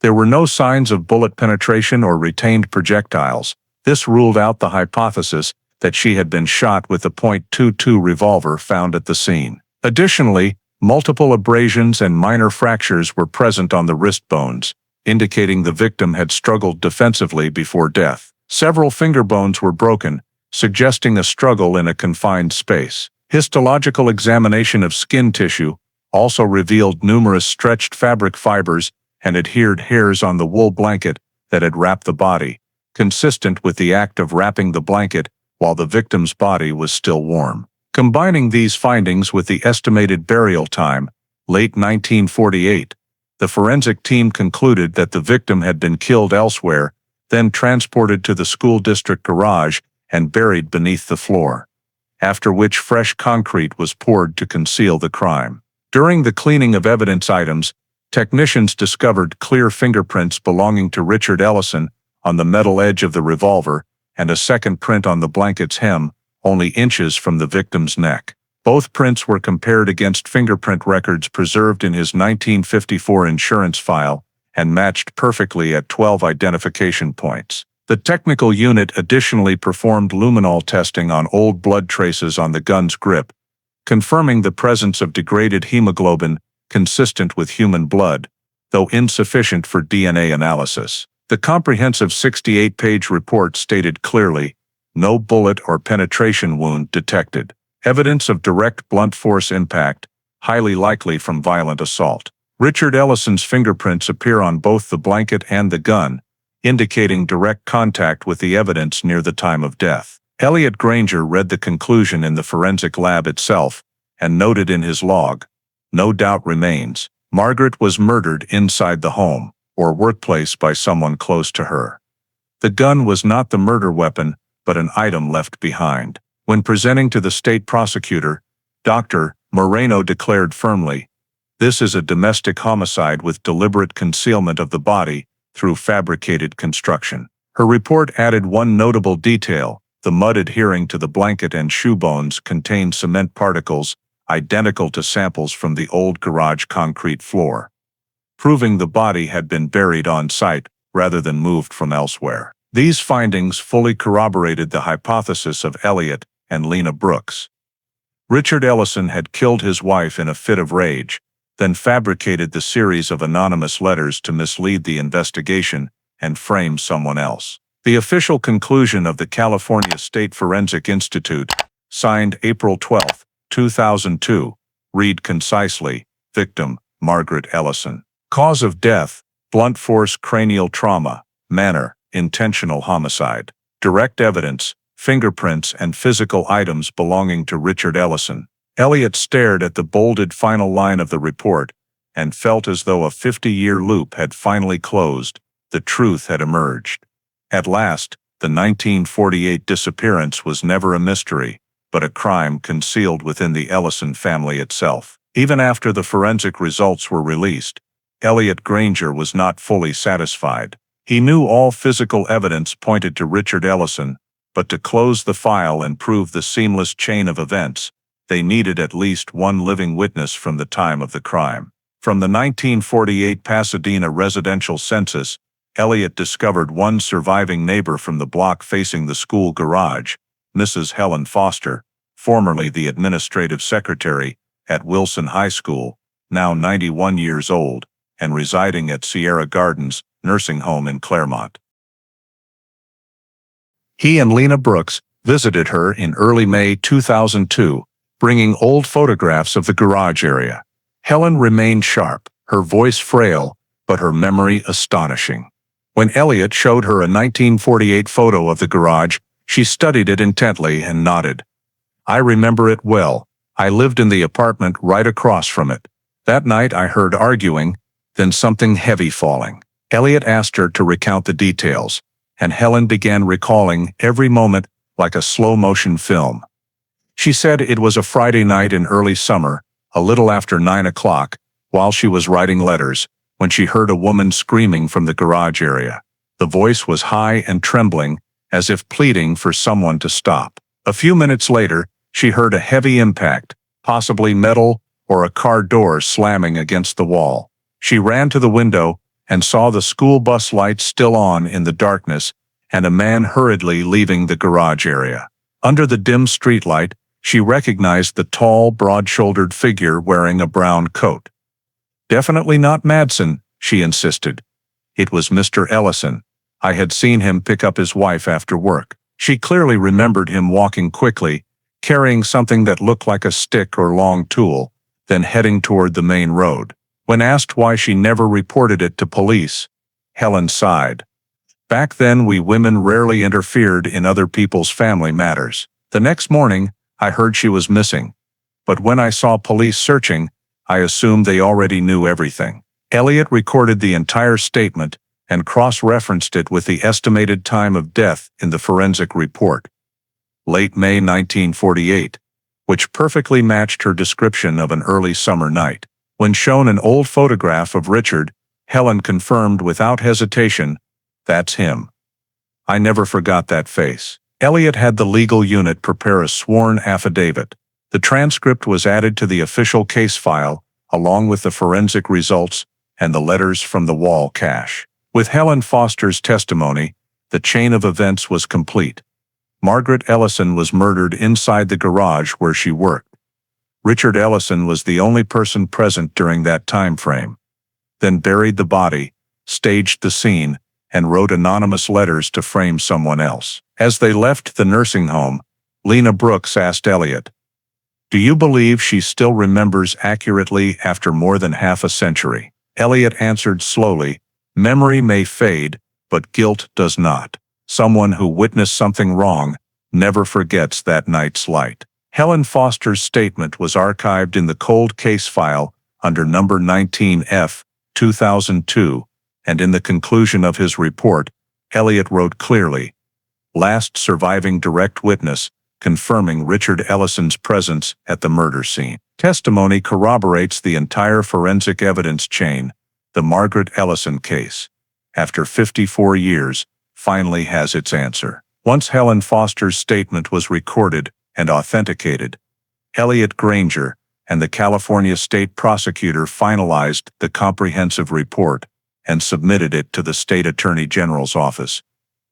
There were no signs of bullet penetration or retained projectiles. This ruled out the hypothesis that she had been shot with the .22 revolver found at the scene. Additionally, multiple abrasions and minor fractures were present on the wrist bones, indicating the victim had struggled defensively before death. Several finger bones were broken, suggesting a struggle in a confined space. Histological examination of skin tissue also revealed numerous stretched fabric fibers and adhered hairs on the wool blanket that had wrapped the body, consistent with the act of wrapping the blanket while the victim's body was still warm. Combining these findings with the estimated burial time, late 1948, the forensic team concluded that the victim had been killed elsewhere, then transported to the school district garage and buried beneath the floor, after which fresh concrete was poured to conceal the crime. During the cleaning of evidence items, technicians discovered clear fingerprints belonging to Richard Ellison on the metal edge of the revolver and a second print on the blanket's hem, only inches from the victim's neck. Both prints were compared against fingerprint records preserved in his 1954 insurance file and matched perfectly at 12 identification points. The technical unit additionally performed luminol testing on old blood traces on the gun's grip, confirming the presence of degraded hemoglobin consistent with human blood, though insufficient for DNA analysis. The comprehensive 68-page report stated clearly, no bullet or penetration wound detected. Evidence of direct blunt force impact, highly likely from violent assault. Richard Ellison's fingerprints appear on both the blanket and the gun, indicating direct contact with the evidence near the time of death. Eliot Granger read the conclusion in the forensic lab itself and noted in his log, no doubt remains, Margaret was murdered inside the home or workplace by someone close to her. The gun was not the murder weapon, but an item left behind. When presenting to the state prosecutor, Dr. Moreno declared firmly, "This is a domestic homicide with deliberate concealment of the body through fabricated construction." Her report added one notable detail: the mud adhering to the blanket and shoe bones contained cement particles identical to samples from the old garage concrete floor, proving the body had been buried on site rather than moved from elsewhere. These findings fully corroborated the hypothesis of Eliot and Lena Brooks. Richard Ellison had killed his wife in a fit of rage, then fabricated the series of anonymous letters to mislead the investigation and frame someone else. The official conclusion of the California State Forensic Institute, signed April 12, 2002, read concisely, victim, Margaret Ellison. Cause of death, blunt force cranial trauma. Manner, intentional homicide. Direct evidence, fingerprints, and physical items belonging to Richard Ellison. Eliot stared at the bolded final line of the report and felt as though a 50-year loop had finally closed. The truth had emerged. At last, the 1948 disappearance was never a mystery, but a crime concealed within the Ellison family itself. Even after the forensic results were released, Eliot Granger was not fully satisfied. He knew all physical evidence pointed to Richard Ellison, but to close the file and prove the seamless chain of events, they needed at least one living witness from the time of the crime. From the 1948 Pasadena residential census, Eliot discovered one surviving neighbor from the block facing the school garage, Mrs. Helen Foster, formerly the administrative secretary at Wilson High School, now 91 years old, and residing at Sierra Gardens nursing home in Claremont. He and Lena Brooks visited her in early May 2002, bringing old photographs of the garage area. Helen remained sharp, her voice frail, but her memory astonishing. When Eliot showed her a 1948 photo of the garage, she studied it intently and nodded. "I remember it well. I lived in the apartment right across from it. That night I heard arguing, then something heavy falling." Eliot asked her to recount the details, and Helen began recalling every moment like a slow-motion film. She said it was a Friday night in early summer, a little after 9 o'clock, while she was writing letters, when she heard a woman screaming from the garage area. The voice was high and trembling, as if pleading for someone to stop. A few minutes later, she heard a heavy impact, possibly metal or a car door slamming against the wall. She ran to the window and saw the school bus lights still on in the darkness and a man hurriedly leaving the garage area. Under the dim streetlight, she recognized the tall, broad-shouldered figure wearing a brown coat. "Definitely not Madsen," she insisted. "It was Mr. Ellison. I had seen him pick up his wife after work." She clearly remembered him walking quickly, carrying something that looked like a stick or long tool, then heading toward the main road. When asked why she never reported it to police, Helen sighed. "Back then we women rarely interfered in other people's family matters. The next morning, I heard she was missing. But when I saw police searching, I assumed they already knew everything." Eliot recorded the entire statement and cross-referenced it with the estimated time of death in the forensic report. Late May 1948, which perfectly matched her description of an early summer night. When shown an old photograph of Richard, Helen confirmed without hesitation, "That's him. I never forgot that face." Eliot had the legal unit prepare a sworn affidavit. The transcript was added to the official case file, along with the forensic results and the letters from the wall cache. With Helen Foster's testimony, the chain of events was complete. Margaret Ellison was murdered inside the garage where she worked. Richard Ellison was the only person present during that time frame. Then buried the body, staged the scene, and wrote anonymous letters to frame someone else. As they left the nursing home, Lena Brooks asked Eliot, "Do you believe she still remembers accurately after more than half a century?" Eliot answered slowly, "Memory may fade, but guilt does not. Someone who witnessed something wrong never forgets that night's light." Helen Foster's statement was archived in the cold case file under number 19F, 2002, and in the conclusion of his report, Eliot wrote clearly, "Last surviving direct witness, confirming Richard Ellison's presence at the murder scene." Testimony corroborates the entire forensic evidence chain. The Margaret Ellison case, after 54 years, finally has its answer. Once Helen Foster's statement was recorded and authenticated, Eliot Granger and the California State Prosecutor finalized the comprehensive report and submitted it to the State Attorney General's office,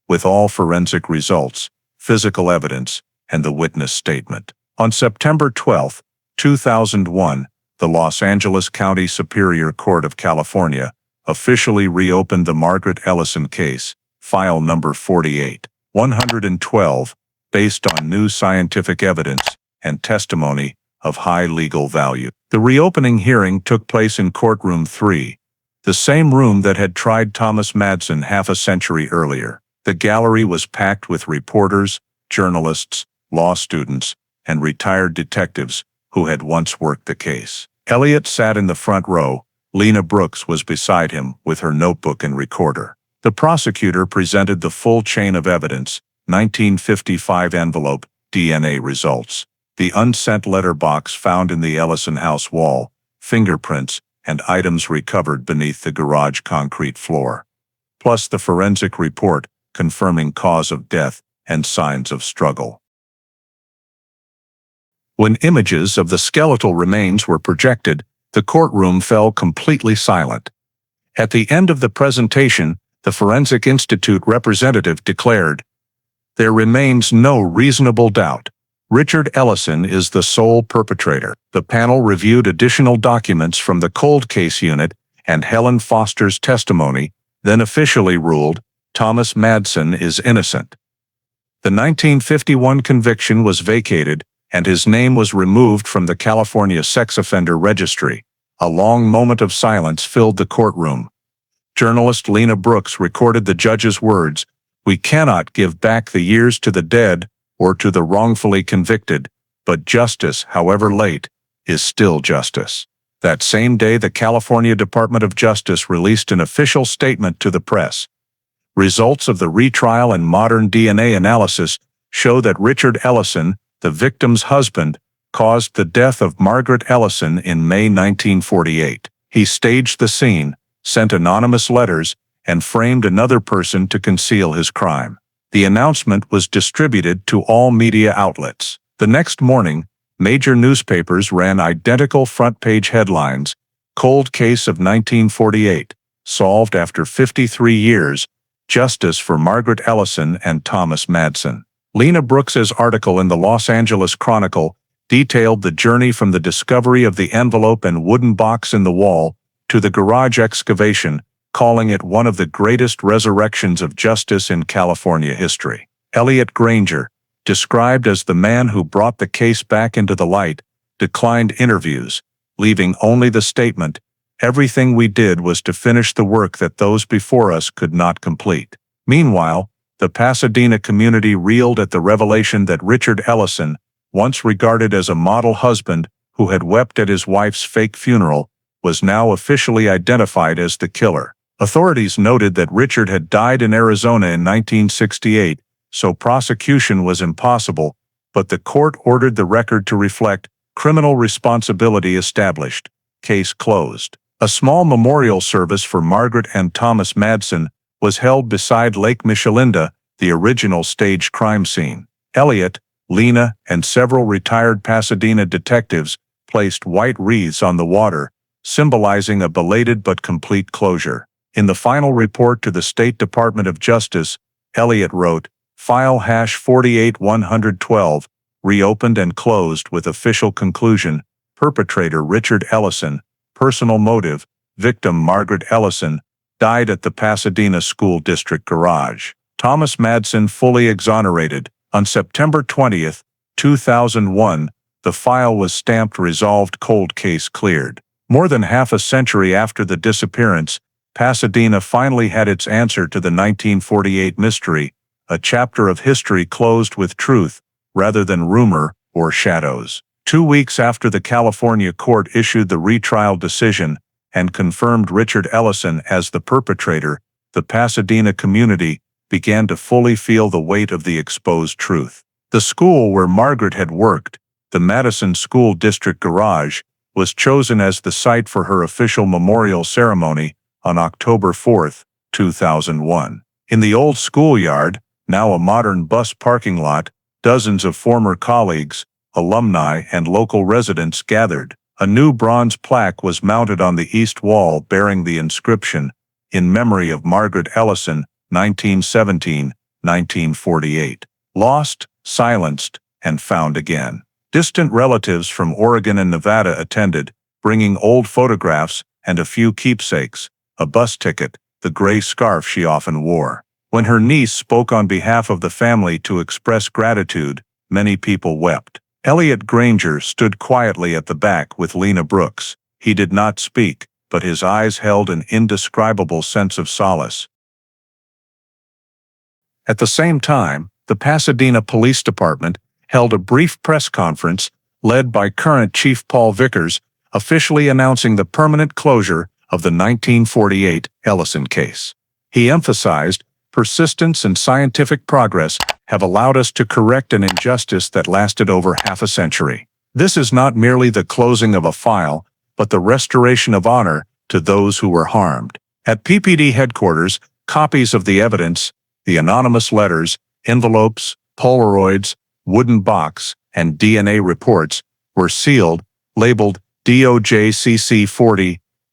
with all forensic results, physical evidence, and the witness statement. On September 12, 2001, the Los Angeles County Superior Court of California officially reopened the Margaret Ellison case, file number 48-112, based on new scientific evidence and testimony of high legal value. The reopening hearing took place in Courtroom 3, the same room that had tried Thomas Madsen half a century earlier. The gallery was packed with reporters, journalists, law students, and retired detectives who had once worked the case. Eliot sat in the front row. Lena Brooks was beside him with her notebook and recorder. The prosecutor presented the full chain of evidence: 1955 envelope, DNA results, the unsent letter box found in the Ellison house wall, fingerprints, and items recovered beneath the garage concrete floor, plus the forensic report confirming cause of death and signs of struggle. When images of the skeletal remains were projected, the courtroom fell completely silent. At the end of the presentation, the Forensic Institute representative declared, "There remains no reasonable doubt. Richard Ellison is the sole perpetrator." The panel reviewed additional documents from the cold case unit and Helen Foster's testimony, then officially ruled Thomas Madsen is innocent. The 1951 conviction was vacated, and his name was removed from the California Sex Offender Registry. A long moment of silence filled the courtroom. Journalist Lena Brooks recorded the judge's words, "We cannot give back the years to the dead or to the wrongfully convicted, but justice, however late, is still justice." That same day, the California Department of Justice released an official statement to the press. Results of the retrial and modern DNA analysis show that Richard Ellison, the victim's husband, caused the death of Margaret Ellison in May 1948. He staged the scene, sent anonymous letters, and framed another person to conceal his crime. The announcement was distributed to all media outlets. The next morning, major newspapers ran identical front-page headlines: "Cold Case of 1948, Solved After 53 Years, Justice for Margaret Ellison and Thomas Madsen." Lena Brooks's article in the Los Angeles Chronicle detailed the journey from the discovery of the envelope and wooden box in the wall to the garage excavation, calling it one of the greatest resurrections of justice in California history. Eliot Granger, described as the man who brought the case back into the light, declined interviews, leaving only the statement, "Everything we did was to finish the work that those before us could not complete." Meanwhile, the Pasadena community reeled at the revelation that Richard Ellison, once regarded as a model husband who had wept at his wife's fake funeral, was now officially identified as the killer. Authorities noted that Richard had died in Arizona in 1968, so prosecution was impossible, but the court ordered the record to reflect criminal responsibility established. Case closed. A small memorial service for Margaret and Thomas Madsen was held beside Lake Michelinda, the original staged crime scene. Eliot, Lena, and several retired Pasadena detectives placed white wreaths on the water, symbolizing a belated but complete closure. In the final report to the State Department of Justice, Eliot wrote, "File #48112, reopened and closed with official conclusion, perpetrator Richard Ellison, personal motive, victim Margaret Ellison, died at the Pasadena School District garage. Thomas Madsen fully exonerated." On September 20, 2001, the file was stamped "Resolved, Cold Case Cleared." More than half a century after the disappearance, Pasadena finally had its answer to the 1948 mystery, a chapter of history closed with truth, rather than rumor or shadows. 2 weeks after the California court issued the retrial decision and confirmed Richard Ellison as the perpetrator, the Pasadena community began to fully feel the weight of the exposed truth. The school where Margaret had worked, the Madison School District garage, was chosen as the site for her official memorial ceremony on October 4, 2001. In the old schoolyard, now a modern bus parking lot, dozens of former colleagues, alumni, and local residents gathered. A new bronze plaque was mounted on the east wall bearing the inscription, "In memory of Margaret Ellison, 1917-1948. Lost, silenced, and found again." Distant relatives from Oregon and Nevada attended, bringing old photographs and a few keepsakes, a bus ticket, the gray scarf she often wore. When her niece spoke on behalf of the family to express gratitude, many people wept. Eliot Granger stood quietly at the back with Lena Brooks. He did not speak, but his eyes held an indescribable sense of solace. At the same time, the Pasadena Police Department held a brief press conference led by current Chief Paul Vickers, officially announcing the permanent closure of the 1948 Ellison case. He emphasized, persistence and scientific progress have allowed us to correct an injustice that lasted over half a century. This is not merely the closing of a file, but the restoration of honor to those who were harmed. At PPD headquarters, copies of the evidence, the anonymous letters, envelopes, Polaroids, wooden box, and DNA reports were sealed, labeled DOJ CC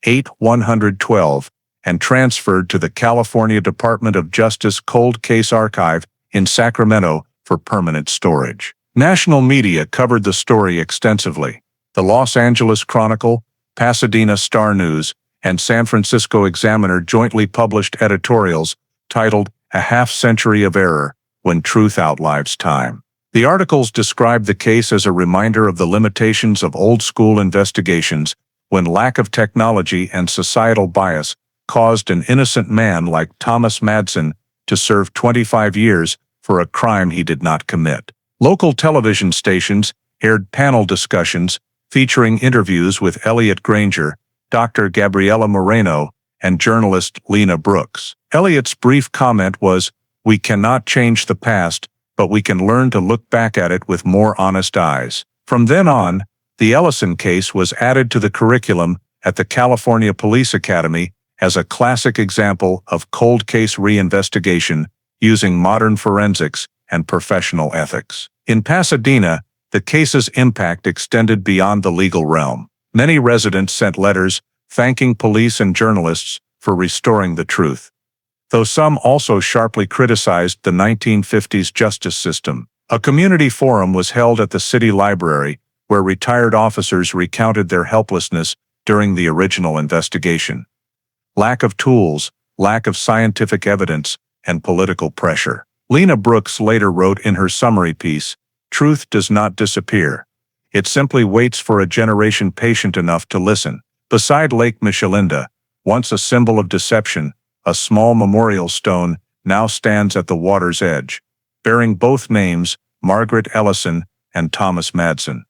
40-8-112, and transferred to the California Department of Justice Cold Case Archive in Sacramento for permanent storage. National media covered the story extensively. The Los Angeles Chronicle, Pasadena Star News, and San Francisco Examiner jointly published editorials titled "A Half-Century of Error When Truth Outlives Time." The articles described the case as a reminder of the limitations of old-school investigations when lack of technology and societal bias caused an innocent man like Thomas Madsen to serve 25 years for a crime he did not commit. Local television stations aired panel discussions featuring interviews with Eliot Granger, Dr. Gabriela Moreno, and journalist Lena Brooks. Eliot's brief comment was, "We cannot change the past, but we can learn to look back at it with more honest eyes." From then on, the Ellison case was added to the curriculum at the California Police Academy as a classic example of cold case reinvestigation using modern forensics and professional ethics. In Pasadena, the case's impact extended beyond the legal realm. Many residents sent letters thanking police and journalists for restoring the truth, though some also sharply criticized the 1950s justice system. A community forum was held at the city library where retired officers recounted their helplessness during the original investigation. Lack of tools, lack of scientific evidence, and political pressure. Lena Brooks later wrote in her summary piece, "Truth does not disappear. It simply waits for a generation patient enough to listen." Beside Lake Michelinda, once a symbol of deception, a small memorial stone now stands at the water's edge, bearing both names, Margaret Ellison and Thomas Madsen.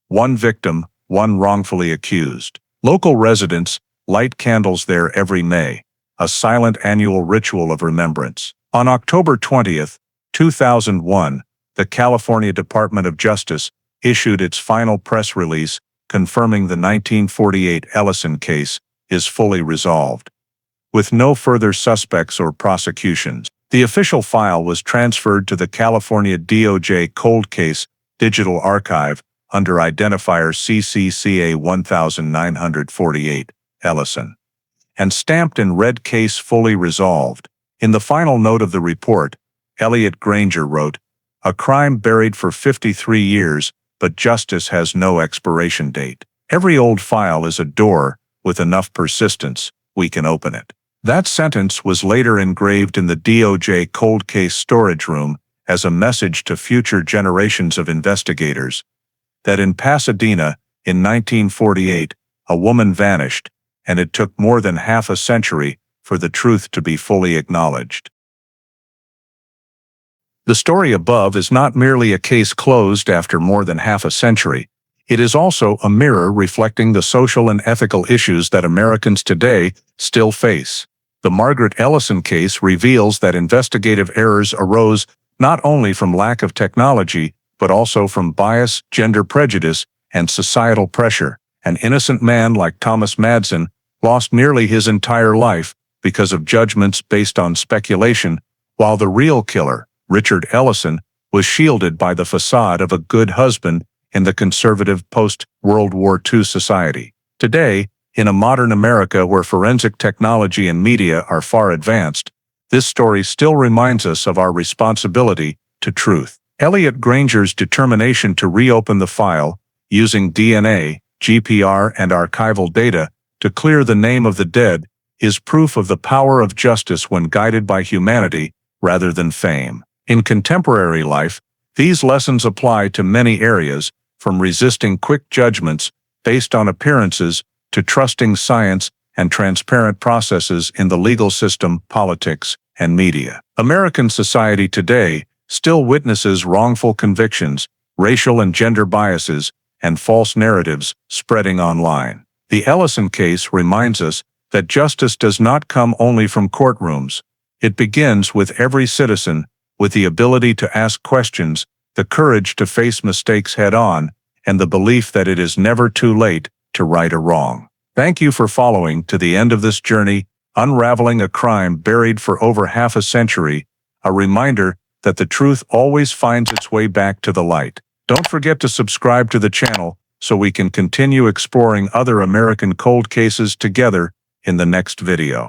One victim, one wrongfully accused. Local residents light candles there every May, a silent annual ritual of remembrance. On October 20, 2001, the California Department of Justice issued its final press release confirming the 1948 Ellison case is fully resolved, with no further suspects or prosecutions. The official file was transferred to the California DOJ Cold Case Digital Archive under identifier CCCA 1948, Ellison, and stamped in red "Case fully resolved." In the final note of the report, Eliot Granger wrote, "A crime buried for 53 years, but justice has no expiration date. Every old file is a door, with enough persistence, we can open it." That sentence was later engraved in the DOJ cold case storage room as a message to future generations of investigators that in Pasadena, in 1948, a woman vanished, and it took more than half a century for the truth to be fully acknowledged. The story above is not merely a case closed after more than half a century. It is also a mirror reflecting the social and ethical issues that Americans today still face. The Margaret Ellison case reveals that investigative errors arose not only from lack of technology, but also from bias, gender prejudice, and societal pressure. An innocent man like Thomas Madsen lost nearly his entire life because of judgments based on speculation, while the real killer, Richard Ellison, was shielded by the facade of a good husband in the conservative post-World War II society. Today, in a modern America where forensic technology and media are far advanced, this story still reminds us of our responsibility to truth. Eliot Granger's determination to reopen the file, using DNA, GPR, and archival data to clear the name of the dead, is proof of the power of justice when guided by humanity rather than fame. In contemporary life, these lessons apply to many areas, from resisting quick judgments based on appearances to trusting science and transparent processes in the legal system, politics, and media. American society today still witnesses wrongful convictions, racial and gender biases, and false narratives spreading online. The Ellison case reminds us that justice does not come only from courtrooms. It begins with every citizen, with the ability to ask questions, the courage to face mistakes head-on, and the belief that it is never too late to right a wrong. Thank you for following to the end of this journey, unraveling a crime buried for over half a century, a reminder that the truth always finds its way back to the light. Don't forget to subscribe to the channel so we can continue exploring other American cold cases together in the next video.